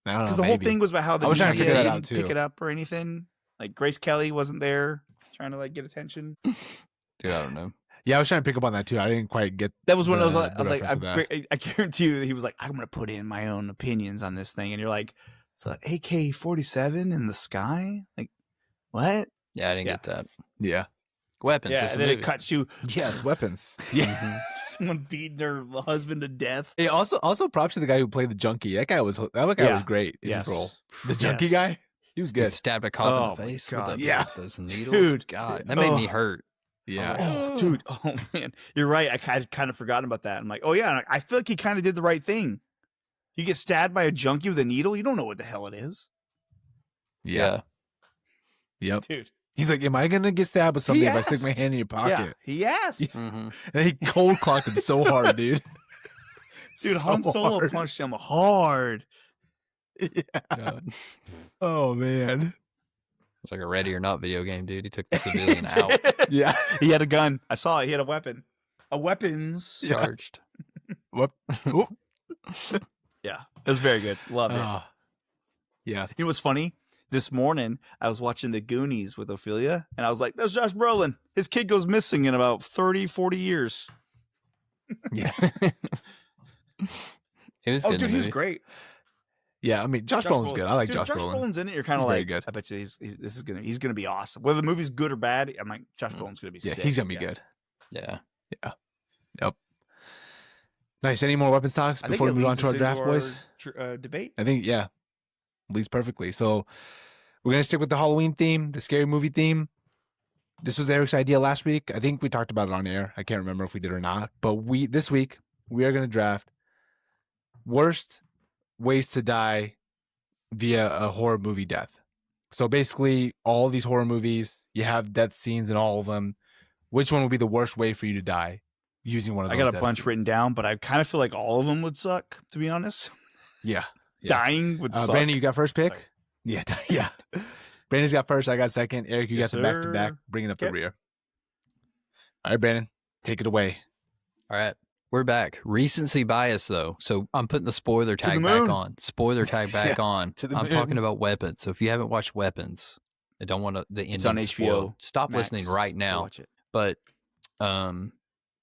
I don't know. because the whole maybe. thing was about how the I was trying to media figure that out, didn't pick too. it up or anything? Like Grace Kelly wasn't there trying to like get attention. Dude, I don't know. Yeah, I was trying to pick up on that too. I didn't quite get. That was when I was the like, reference to that. I guarantee you that he was like, I'm gonna put in my own opinions on this thing, and you're like, it's like AK-47 in the sky, like what? Yeah, I didn't Yeah. get that. Yeah. Weapons. Yeah, it's a and then it movie. cuts you. Yes, weapons. Yeah. Someone beating their husband to death. It also props to the guy who played the junkie. That guy was great in his role. The junkie guy, he was Get good. stabbed a cop in Oh the my face. God. With Yeah. those needles. Dude. God, that made me hurt. Yeah. Oh, dude. Oh man, you're right. I kind of forgotten about that. I'm like, oh yeah. I feel like he kind of did the right thing. You get stabbed by a junkie with a needle. You don't know what the hell it is, Yeah. Yep. dude. He's like, am I gonna get stabbed with something if I stick my asked. hand in your Yeah, pocket? he asked. Mm-hmm. And he cold clocked him so hard, dude. Dude, So Han Solo hard. punched him hard. Yeah. Oh man. It's like a Ready or Not video game, dude. He took the civilian out, Yeah. He had a gun. I saw it. He had a weapon. A weapons. Yeah. charged. Whoop. Whoop. Yeah, it was very good. Loved it. Yeah. You know what's funny? This morning, I was watching The Goonies with Ophelia, and I was like, that's Josh Brolin. His kid goes missing in about 30, 40 years. Yeah. It was Oh, good. dude, in the he was movie. great. Yeah, I mean, Josh Brolin's good. I like Dude, Josh Brolin. Brolin's in it. You're kind of He's very like, good. I bet you he's gonna be awesome. Whether the movie's good or bad, I'm like, Josh Brolin's gonna be Yeah, sick. he's gonna be good. Yeah. Yep. Nice. Any more weapons talks I think before we it move on leads to our us draft, into boys? debate. I think leads perfectly. So we're gonna stick with the Halloween theme, the scary movie theme. This was Eric's idea last week. I think we talked about it on air. I can't remember if we did or not. But this week we are gonna draft worst ways to die via a horror movie death. So basically, all these horror movies, you have death scenes in all of them. Which one would be the worst way for you to die using one of I those? got a death bunch scenes? written down, but I kind of feel like all of them would suck, to be honest. Yeah. Yeah. Dying would suck. Brandon, you got first pick? Sorry. Yeah. Yeah. Brandon's got first. I got second. Eric, you Yes, got the back to back, sir. bringing up the Okay. rear. All right, Brandon, take it away. All right. We're back. Recency bias, though. So I'm putting the spoiler the tag back moon. on. Spoiler tag back Yeah, on. to the I'm moon. talking about Weapons. So if you haven't watched Weapons, I don't want the ending It's on HBO spoiled. Stop Max. listening right Go now. watch it. But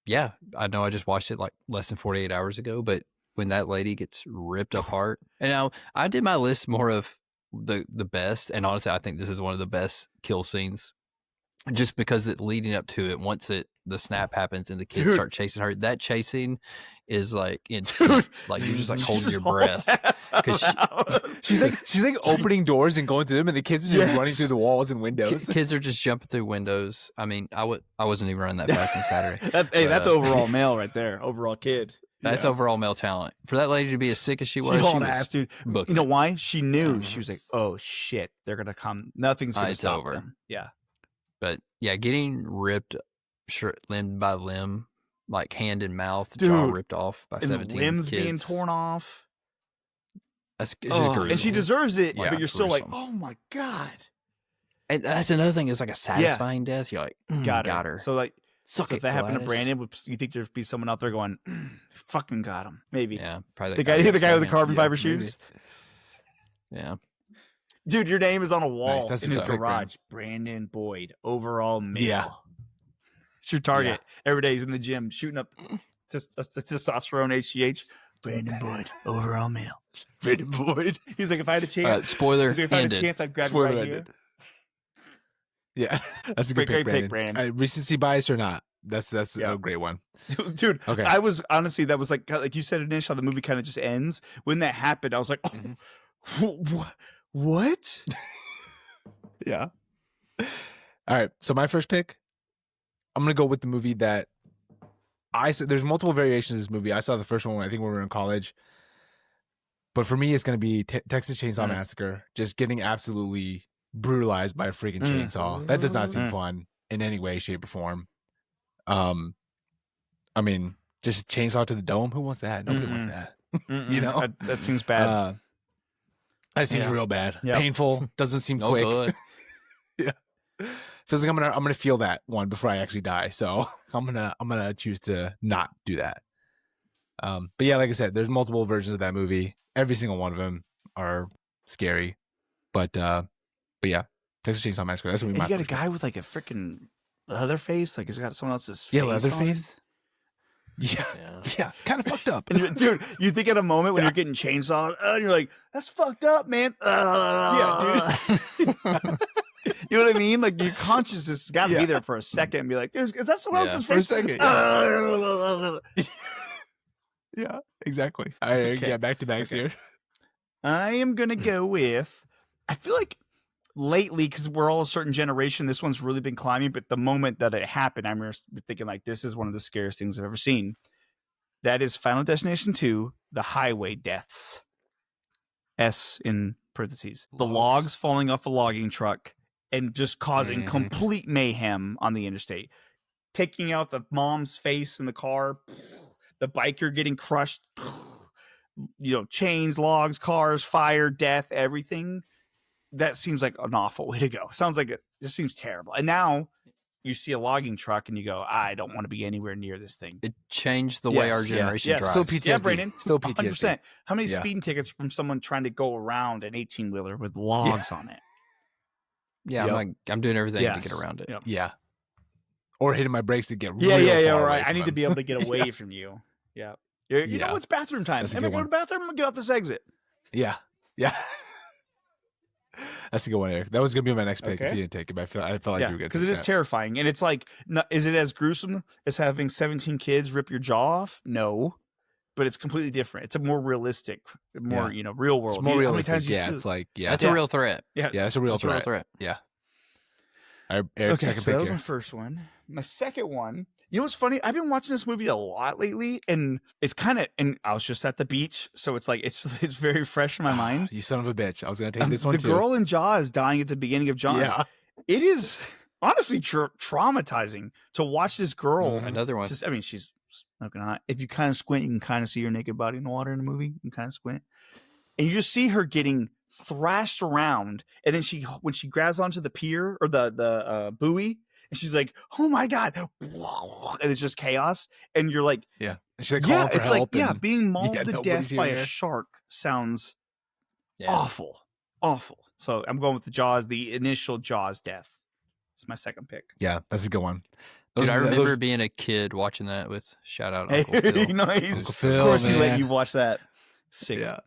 yeah, I know I just watched it like less than 48 hours ago, but when that lady gets ripped apart, and now I did my list more of the best, and honestly, I think this is one of the best kill scenes, just because it leading up to it, once the snap happens and the kids Dude. start chasing her, that chasing is like intense. Like you're just like She holding just your hauls breath. ass out 'Cause of the house. She's like opening doors and going through them, and the kids are just Yes. running through the walls and windows. Kids are just jumping through windows. I mean, I wasn't even running that fast on Saturday. Hey, But, that's overall male right there. Overall kid. That's overall male talent. For that lady to be as sick as she was, She she hauled was ass, dude. booking You know it. why? She knew. She was like, "Oh shit, they're gonna come. Nothing's gonna It's stop over. them." Yeah. But yeah, getting ripped limb by limb, like hand and mouth, jaw Dude. ripped off by And 17 limbs kids. being torn off. That's it's Oh, just and she gruesome. deserves it, Yeah, but you're still like, gruesome. "Oh my god, And that's another thing. It's like a satisfying death. You're like, got her. her." So like, Suck so it, if that happened to Gladys. Brandon, would you think there'd be someone out there going, "Fucking got him"? Maybe. Yeah, probably The that guy with the second. carbon fiber maybe. shoes. Yeah, Dude, your name is on a wall That's in a his good pick, garage. Brandon Boyd, overall male. Yeah. It's your target. Every day he's in the gym shooting up testosterone, HGH. Brandon Boyd, overall male. Brandon Boyd. He's like, if I had a chance, spoiler he's like, if I had a ended. chance, I'd grab you Spoiler right ended. here. Yeah, that's a good Great pick, pick, Brandon. Brandon. Recency bias or not? That's Yeah. a great one. Dude, Okay. I was honestly, that was like you said initially, how the movie kind of just ends. When that happened, I was like, what? Yeah. All right. So my first pick, I'm gonna go with the movie that I said. There's multiple variations of this movie. I saw the first one when I think when we were in college, but for me, it's gonna be Texas Chainsaw Massacre. Just getting absolutely brutalized by a freaking chainsaw. That does not seem fun in any way, shape, or form. I mean, just a chainsaw to the dome. Who wants that? Nobody wants that. You know? that seems bad. That seems Yeah. real bad. Yeah. Painful. Doesn't seem no quick. good. Feels like I'm gonna feel that one before I actually die. So I'm gonna choose to not do that. But yeah, like I said, there's multiple versions of that movie. Every single one of them are scary. But yeah, Texas Chainsaw Massacre. That's what we And might. you got a guy with like a freaking leather face, like he's got someone else's face. Yeah, on him. Leatherface. Yeah, yeah, kind of fucked up. And dude, you think at a moment when you're getting chainsawed, and you're like, "That's fucked up, man." Yeah, dude. You know what I mean? Like your consciousness has got to be there for a second and be like, is that someone else's for a face? second. Yeah, exactly. All right, Okay. yeah, back to backs here. I am gonna go with. I feel like lately, because we're all a certain generation, this one's really been climbing. But the moment that it happened, I remember thinking like, this is one of the scariest things I've ever seen. That is Final Destination 2: The Highway Deaths. S in parentheses. The logs falling off a logging truck and just causing complete mayhem on the interstate, taking out the mom's face in the car, the biker getting crushed. Chains, logs, cars, fire, death, everything. That seems like an awful way to go. Sounds like it just seems terrible. And now you see a logging truck and you go, I don't want to be anywhere near this thing. It changed the way our generation drives. Still PTSD. Yeah, Brandon. Still PTSD. 100%. How many speeding tickets from someone trying to go around an 18-wheeler with logs on it? Yeah, I'm doing everything to get around it. Yep. Yeah. Or hitting my brakes to get Yeah, far right. away I need to from be able to get away from you. Yeah. You know, it's bathroom time. That's a Am I good going to the bathroom? I'm going to get off this exit. Yeah. That's a good one, Eric. That was gonna be my next pick if you didn't take it. But I felt like you were good because it is terrifying, and it's like, is it as gruesome as having 17 kids rip your jaw off? No, but it's completely different. It's a more realistic, more real world. It's more realistic. It's like that's a real threat. Yeah, that's a real threat. Yeah. All right, Eric, second pick that was here. my first one. My second one. You know what's funny? I've been watching this movie a lot lately, and it's kind of. And I was just at the beach, so it's like it's very fresh in my mind. You son of a bitch! I was gonna take this one the too. The girl in Jaws dying at the beginning of Jaws. Yeah. It is honestly traumatizing to watch this girl. Another one. She's not gonna lie. If you kind of squint, you can kind of see her naked body in the water in the movie. You can kind of squint, and you just see her getting thrashed around, and then when she grabs onto the pier or the buoy. And she's like, "Oh my god!" And it's just chaos. And you're like, "Yeah, she's like calling for help." Being mauled to death by a shark sounds awful, awful. So I'm going with the initial Jaws death. It's my second pick. Yeah, that's a good one. Dude, I remember being a kid watching that with shout out Uncle Phil. Nice. Uncle Phil, of course, man. He let you watch that. Sick. Yeah,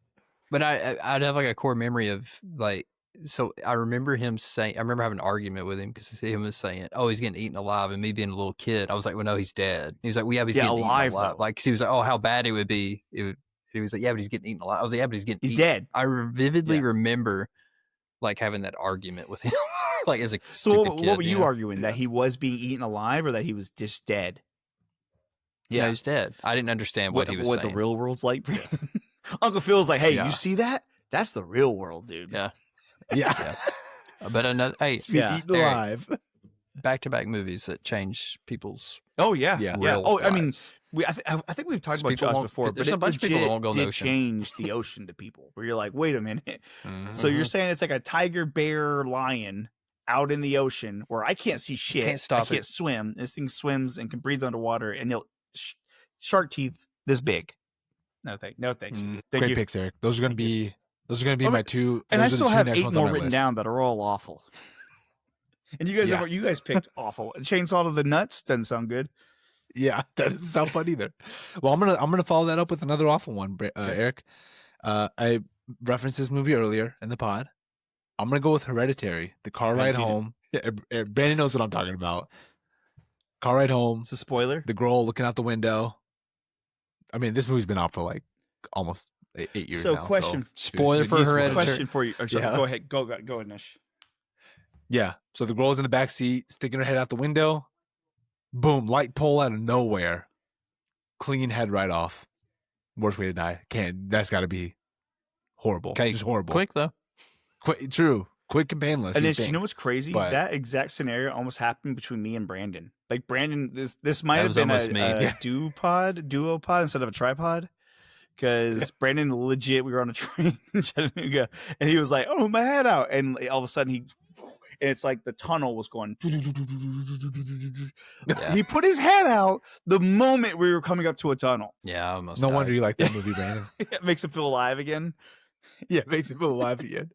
but I'd have like a core memory of like. So I remember him saying, I remember having an argument with him because he was saying, "Oh, he's getting eaten alive," and me being a little kid, I was like, "Well, no, he's dead." He was like, "Well, yeah, but he's getting eaten alive." Like, cause he was like, "Oh, how bad it would be." He was like, "Yeah, but he's getting eaten alive." I was like, "Yeah, but he's dead." I vividly remember like having that argument with him, like as a stupid kid. What were you arguing? That he was being eaten alive, or that he was just dead? Yeah, he's dead. I didn't understand what he was saying. What the real world's like. Uncle Phil's like, "Hey, you see that? That's the real world, dude." Yeah. But another, eaten alive. Back-to-back movies that change people's. Oh yeah. Oh, lives. I mean, I think we've talked about Jaws before, but there's a bunch of people that won't go in the did ocean. change the ocean to people. Where you're like, wait a minute. So you're saying it's like a tiger, bear, lion out in the ocean where I can't see shit. I can't swim. This thing swims and can breathe underwater, and shark teeth this big. No thanks. Thank Great you. picks, Eric. Those are gonna be my two. And I still have 8 more written list. down that are all awful. And you guys picked awful. Chainsaw to the nuts doesn't sound good. Yeah, that doesn't sound fun either. Well, I'm gonna follow that up with another awful one, Eric. I referenced this movie earlier in the pod. I'm gonna go with Hereditary, the car ride home. Yeah, Brandon knows what I'm talking about. Car ride home. It's a spoiler. The girl looking out the window. I mean, this movie's been out for like almost 8 years now. Question. Spoiler for Hereditary. Question for you. Go ahead. Go ahead, Nish. Yeah. So the girl's in the back seat, sticking her head out the window. Boom! Light pole out of nowhere. Clean head right off. Worst way to die. That's got to be horrible. Okay, just horrible. Quick though. True. Quick and painless. And you know what's crazy? That exact scenario almost happened between me and Brandon. Like Brandon, this might have been a duo pod instead of a tripod. Because Brandon legit, we were on a train in Chattanooga, and he was like, "Oh, my head out!" And all of a sudden, it's like the tunnel was going. Yeah. He put his head out the moment we were coming up to a tunnel. Yeah, almost. No wonder you like that movie, Brandon. It makes him feel alive again. Yeah, it makes him feel alive again.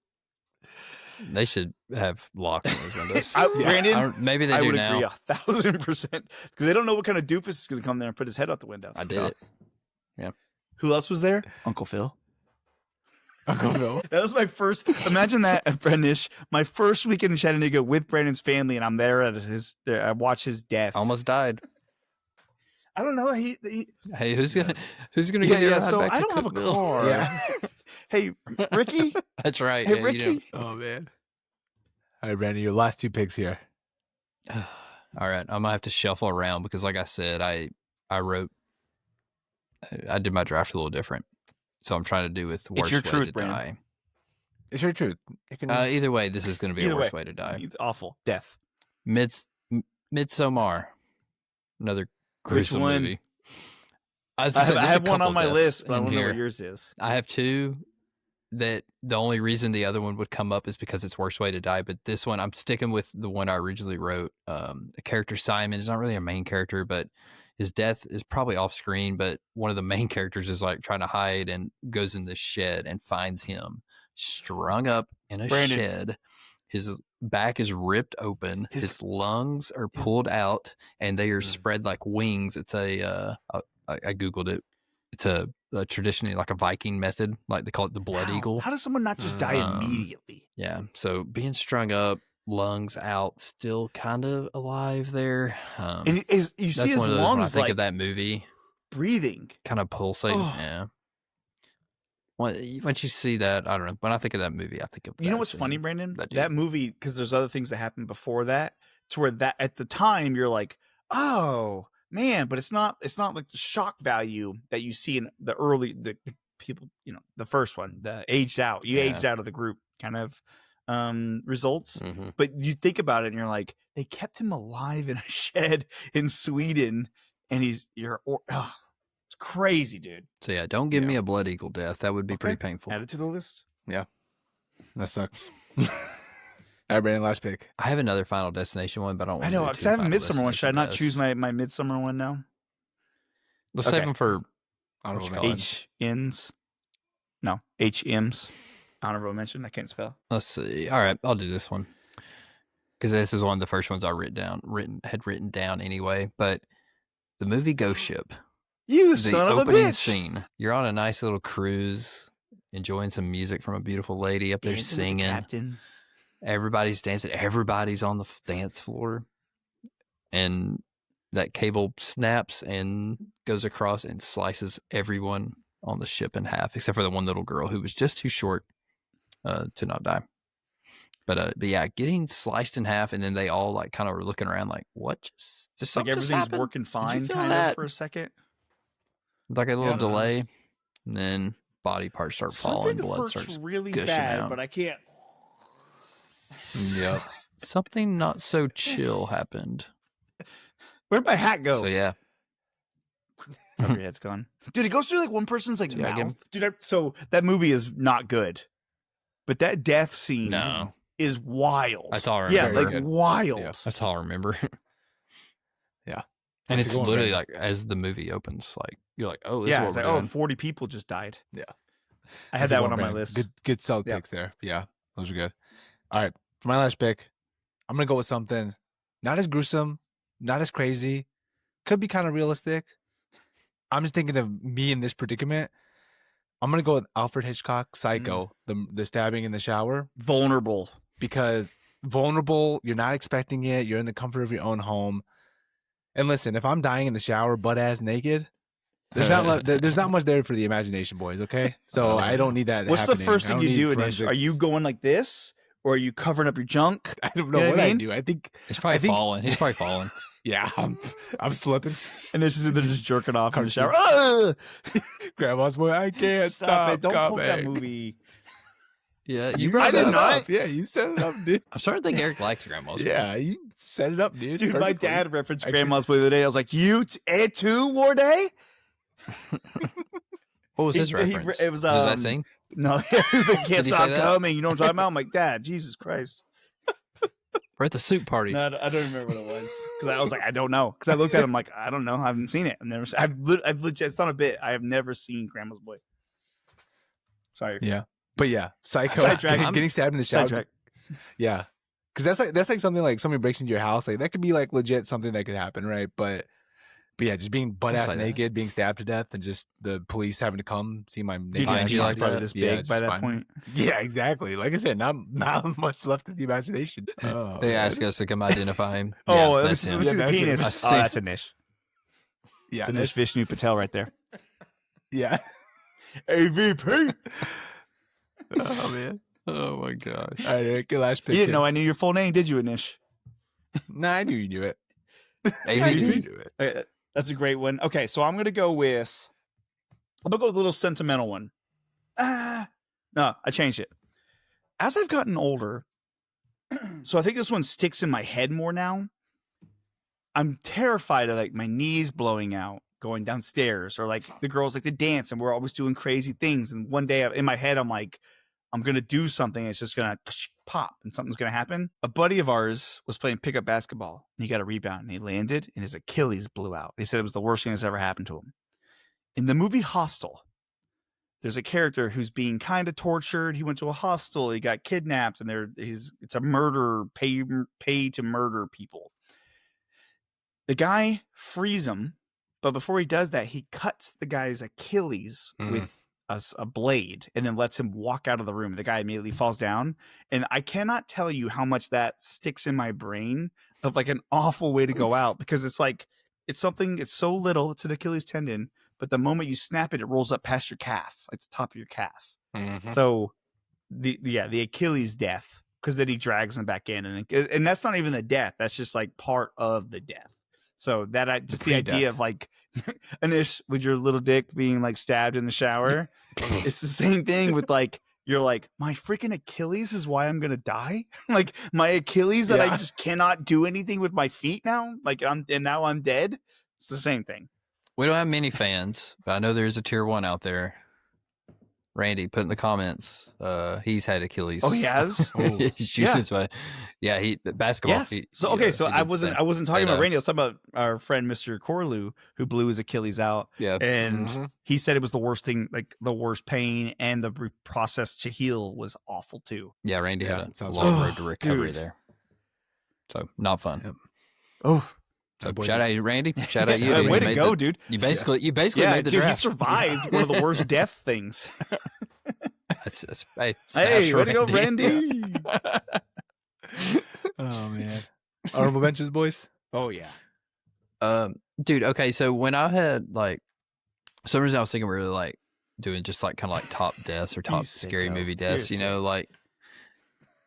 They should have locks on those windows. Brandon, maybe they do would now. Agree 1,000% because they don't know what kind of doofus is going to come there and put his head out the window. I did it. Yeah. Who else was there? Uncle Phil. Uncleville. That was my first. Imagine that, Brendish. My first weekend in Chattanooga with Brandon's family, and I'm there at I watch his death. Almost died. I don't know. Hey, who's gonna Yeah, get you yeah. a ride So back I to don't have a Cookeville? car. Yeah. Hey, Ricky. That's right. Hey, yeah, Ricky. Oh man. All right, Brandon, your last 2 picks here. All right, I'm gonna have to shuffle around because, like I said, I did my draft a little different, so I'm trying to do with worst your way truth, to Brandon. die. It's your truth. You can... Either way, this is going to be a Either worst way. way to die. It's awful. Death. Midsommar, another Which gruesome one? movie. I There's a have one couple on my deaths list, but I in don't know here. what yours is. I have 2 that the only reason the other one would come up is because it's worst way to die. But this one, I'm sticking with the one I originally wrote. The character Simon is not really a main character, but his death is probably off screen. But one of the main characters is like trying to hide and goes in this shed and finds him strung up in a Brandon. shed. His back is ripped open. His lungs are pulled out, and they are spread like wings. It's I googled it. It's a traditionally like a Viking method, like they call it the blood eagle. How does someone not just die immediately? Yeah, so being strung up, lungs out, still kind of alive there. And you see his one of those lungs when I think like of that movie, breathing. kind of pulsating. Oh. Yeah. Once you see that, I don't know. When I think of that movie, I think of You know that what's funny, scene. Brandon? That That movie, because there's other things that happened before that, to where that at the time you're like, oh man, but it's not like the shock value that you see in the early the people, the first one, the aged out. You aged out of the group kind of results. Mhm. But you think about it and you're like, they kept him alive in a shed in Sweden, and it's crazy, dude. So yeah, don't give me a blood eagle death. That would be pretty painful. Add it to the list. Yeah. That sucks. All right, Brandon, last pick. I have another Final Destination one, but I don't. I know, because I have a Midsummer one. Should I not choose my Midsummer one now? Let's save them for Honorable Call mention. HNs. No, HMs. Honorable mention. I can't spell. Let's see. All right, I'll do this one because this is one of the first ones I had written down anyway. But the movie Ghost Ship. You The son of a opening bitch. scene. You're on a nice little cruise, enjoying some music from a beautiful lady up there Dancing with the singing. captain. Everybody's dancing. Everybody's on the dance floor, and that cable snaps and goes across and slices everyone on the ship in half, except for the one little girl who was just too short to not die. But yeah, getting sliced in half, and then they all like kind of were looking around like, "What? Just Like everything's happened? working fine, feel kind that? of for a second. Like a little I don't know. delay, and then body parts start falling, Something blood hurts starts really gushing bad, out. but I can't. Yep. Something not so chill happened. Where'd my hat go? So yeah, Oh, your head's gone. Dude, it goes through like one person's like Yeah, I mouth. Dude, so that movie is not good. But that death scene no, is wild. that's all I Yeah, remember. like wild. Yeah. That's all I remember. Yeah. And That's it's a good one, literally Brandon. like as the movie opens, like you're like, oh, this Yeah, is it's what like, we're oh, doing. 40 people just died. Yeah. I had That's a that good one on my Brandon. list. Good solid Yeah. picks there. Yeah, those are good. All right, for my last pick, I'm gonna go with something not as gruesome, not as crazy, could be kind of realistic. I'm just thinking of me in this predicament. I'm gonna go with Alfred Hitchcock, Psycho, the stabbing in the shower, Vulnerable. because vulnerable, you're not expecting it, you're in the comfort of your own home. And listen, if I'm dying in the shower, butt ass naked, there's not much there for the imagination, boys. Okay, so I don't need that. What's happening. the first I thing don't you need do, Anish? forensics. Are you going like this? Or are you covering up your junk? I don't know You know what what I I mean? do. I think He's probably I think- falling. He's probably falling. yeah, I'm slipping. And they're just jerking off in the shower. Cartoon. Ah! Grandma's boy, I can't Stop it. Don't coming. quote that movie. Yeah, You brought set it it up. up. Yeah, you set it up, dude. I'm starting to think Eric likes Grandma's. Yeah, you set it up, dude. Dude, my Perfectly. dad referenced I Grandma's Boy the other day. I was like, you too, War Day? What was his He- reference? it was, that scene? No, it was like, can't he stop say that? coming. You know what I'm talking about? I'm like, Dad, Jesus Christ. We're at the soup party. No, I don't remember what it was. Because I was like, I don't know. Because I looked at him like, I don't know. I haven't seen it. I've legit, it's not a bit. I have never seen Grandma's Boy. Sorry. Yeah, but yeah, Psycho. Sidetrack. Getting stabbed in the shower. Sidetrack. Yeah, because that's like something like somebody breaks into your house. Like that could be like legit something that could happen, right? But But yeah, just being butt I'll ass say that. naked, being stabbed to death, and just the police having to come see my Dude, naked Find ass you Andy's like probably that? this Yeah, big it's by that fine. point. Yeah, exactly. Like I said, not much left of the imagination. Oh, They man. ask us to come identify him. Oh, yeah, let me that's see, him. let me see the Yeah, that's him. penis. I Oh, see. that's a Nish. Yeah, It's a Nish that's- Vishnu Patel right there. Yeah. AVP. Oh man. Oh my gosh. All right, Eric, your last pick. You didn't know here. I knew your full name, did you, Nish? Nah, I knew you knew it. I AVP? knew you knew it. Okay, that's a great one. Okay, so I'm gonna go with a little sentimental one. No, I changed it. As I've gotten older, so I think this one sticks in my head more now. I'm terrified of like my knees blowing out going downstairs, or like the girls like to dance and we're always doing crazy things. And one day in my head, I'm like, I'm going to do something. It's just going to pop and something's going to happen. A buddy of ours was playing pickup basketball and he got a rebound and he landed and his Achilles blew out. He said it was the worst thing that's ever happened to him. In the movie Hostel, there's a character who's being kind of tortured. He went to a hostel. He got kidnapped and it's a murder, pay to murder people. The guy frees him, but before he does that, he cuts the guy's Achilles with a blade and then lets him walk out of the room. The guy immediately falls down. And I cannot tell you how much that sticks in my brain of like an awful way to go out, because it's like, it's so little, it's an Achilles tendon, but the moment you snap it, it rolls up past your calf, like the top of your calf. Mm-hmm. So the Achilles death, because then he drags him back in, and that's not even the death. That's just like part of the death. So that the idea of like Anish with your little dick being like stabbed in the shower, it's the same thing with like, you're like, my freaking Achilles is why I'm gonna die. Like my Achilles that I just cannot do anything with my feet now. Like now I'm dead. It's the same thing. We don't have many fans, but I know there's a tier 1 out there. Randy, put in the comments. He's had Achilles. Oh, he has? He basketball. Yes. He, So okay, he so did I the wasn't same. talking about And, Randy. I was talking about our friend Mr. Corlew, who blew his Achilles out. Yeah. And he said it was the worst thing, like the worst pain, and the process to heal was awful too. Yeah, Randy Yeah, had a sounds long right. road to recovery Dude. there. So not fun. Yep. Oh, So boys shout are- out you, Randy. Shout out you. way dude. You to made go, the- dude. You basically Yeah, made the dude, draft. he survived one of the worst death things. Hey, Hey, way to go, Randy. Randy. Oh man. Honorable mentions, boys. Oh yeah. Dude, okay, so when I had like, for some reason I was thinking we were like doing just like kind of like top deaths or top scary sicko. movie deaths, You're you know, like,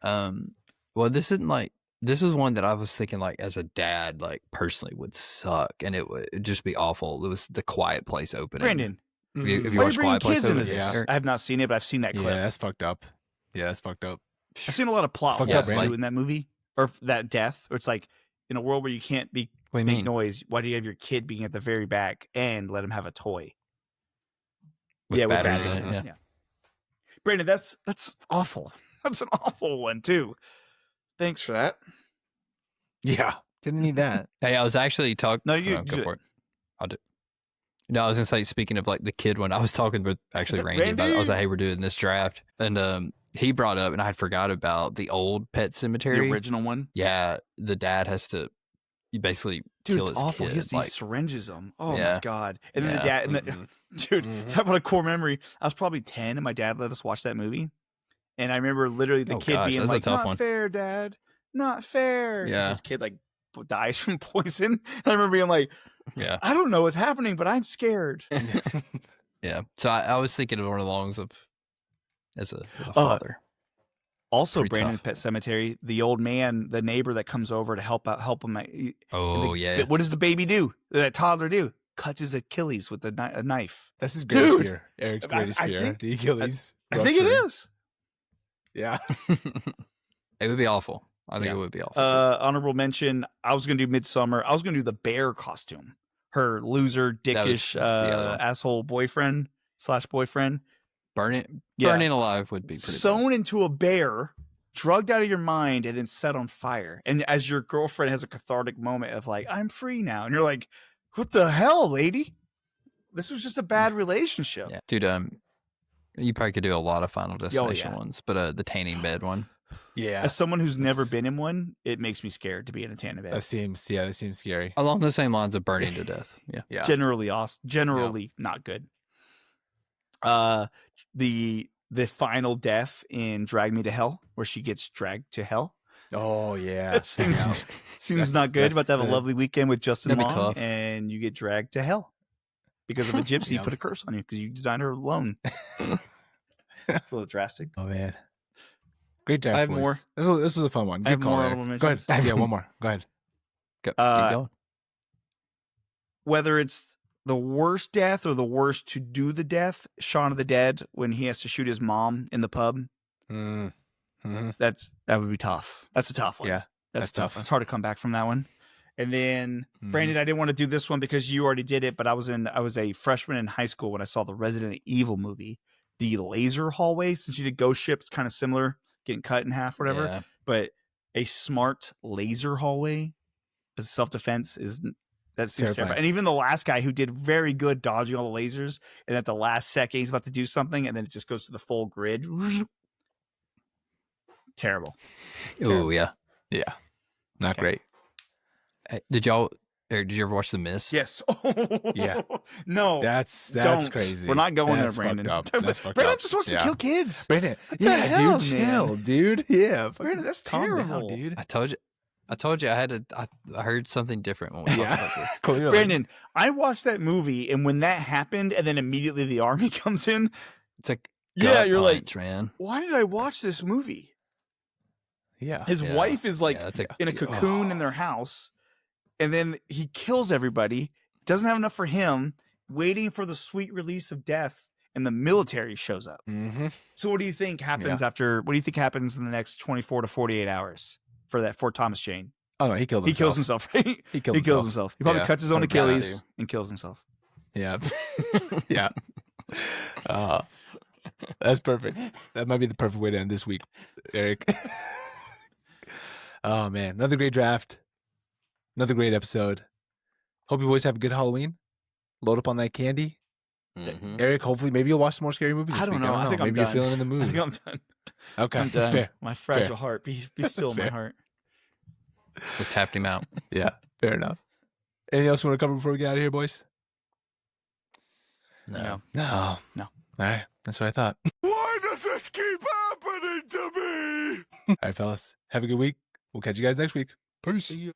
well, this isn't like, this is one that I was thinking like as a dad, like personally would suck and it would just be awful. It was The Quiet Place opening. Brandon, Have you why are you watched bringing Quiet Place kids into opening? this? Yeah. I have not seen it, but I've seen that Yeah, clip. that's fucked up. Yeah, that's fucked up. I've seen a lot of plot Fucked holes up, too Randy. in that movie, or that death. Or it's like, in a world where you can't What do you make mean? noise, why do you have your kid being at the very back and let him have a toy? With with batteries batteries in it, yeah. Brandon, that's awful. That's an awful one too. Thanks for that. Yeah. Didn't need that. Hey, I was actually talking. No, you go do for it. it. I'll do. No, I was gonna say, speaking of like the kid one, I was talking with actually Randy about it. I was like, hey, we're doing this draft, and he brought up, and I had forgot about the old Pet Cemetery. The original one. Yeah, the dad has to, you basically Dude, kill it's his awful. kid. He has like, these syringes them. Oh Yeah. my god! And then the Yeah. dad, and dude, talk about a core memory. I was probably 10, and my dad let us watch that movie, and I remember literally the Oh, kid gosh, being that's a like, tough "Not one." fair, Dad. Not fair." Yeah. This kid like dies from poison. And I remember being like, yeah, "I don't know what's happening, but I'm scared." yeah. So I was thinking of one of the longs of as a Uh, father. Also, Pretty Brandon's tough. Pet Cemetery, the old man, the neighbor that comes over to help him. Oh yeah, What does the baby do? That toddler do? Cuts his Achilles with a knife. That's his greatest Dude, fear. Eric's I greatest fear. think- The Achilles. I think it rupturing. is. Yeah. it would be awful. I think Yeah. it would be awful. Honorable mention. I was gonna do Midsummer. I was gonna do the bear costume. Her loser, dickish, the other one. asshole boyfriend / boyfriend, burning yeah. alive would be pretty. sewn into a bear, drugged out of your mind, and then set on fire. And as your girlfriend has a cathartic moment of like, "I'm free now," and you're like, "What the hell, lady? This was just a bad relationship." Yeah. Dude, you probably could do a lot of Final Destination yeah. ones, but the tanning bed one. Yeah. As someone who's never been in one, it makes me scared to be in a tanning bed. That seems scary. Along the same lines of burning to death. Yeah. Yeah. Generally awesome. Generally not good. The final death in Drag Me to Hell, where she gets dragged to hell. Oh yeah. That seems That's- not good. that's About to have a the- lovely weekend with Justin That'd be Long, tough. and you get dragged to hell because of a gypsy Yep. put a curse on you because you denied her loan. A little drastic. Oh man. Great draft, I have boys. more. This was a fun one. I have Good call, more Eric. honorable Go ahead. mentions. Yeah, one more. Go ahead. Keep Uh, going. Whether it's the worst death or the worst to do the death, Shaun of the Dead, when he has to shoot his mom in the pub, Mm-hmm. that would be tough. That's a tough one. Yeah, that's that's tough. It's hard to come back from that one. And then Mhm. Brandon, I didn't want to do this one because you already did it, but I was a freshman in high school when I saw the Resident Evil movie, the laser hallway. Since you did Ghost Ship, it's kind of similar, getting cut in half, whatever. Yeah. But a smart laser hallway as self-defense that seems terrifying. And even the last guy who did very good dodging all the lasers, and at the last second he's about to do something, and then it just goes to the full grid. Terrible. Oh yeah. Yeah. Not Okay. great. Hey, did you ever watch The Mist? Yes. Yeah. No. That's don't. crazy. We're not going That's there, Brandon. fucked up. That's fucked Brandon up. just wants to Yeah. kill kids. Brandon. the Yeah, hell, dude. man? Chill, dude. Yeah. Brandon, that's Calm down, terrible. dude. I told you I heard something different when we talked about this. Clearly. Brandon, I watched that movie, and when that happened, and then immediately the army comes in, It's like Yeah, you're like, punch, man. why did I watch this movie? Yeah. His Yeah. wife is like Yeah, that's in a cocoon in their house, and then he kills everybody, doesn't have enough for him, waiting for the sweet release of death, and the military shows up. Mm-hmm. So what do you think happens what do you think happens in the next 24 to 48 hours for Thomas Jane? Oh no, he killed He himself. kills himself, right? He killed He kills himself. He probably Yeah. cuts his own 100% Achilles too. and kills himself. Yeah. Yeah. That's perfect. That might be the perfect way to end this week, Eric. Oh man, another great draft. Another great episode. Hope you boys have a good Halloween. Load up on that candy. Mhm. Eric, hopefully may's you'll watch some more scary movies this I don't week. know. I think I'm maybe you're done. feeling in the I mood. think I'm done. Okay. I'm done. Fair. My fragile heart. Be still, my Fair. heart. We tapped him out. Yeah, fair enough. Anything else you want to cover before we get out of here, boys? No. No. No. All right. That's what I thought. Why does this keep happening to me? All right, fellas. Have a good week. We'll catch you guys next week. Peace. See you.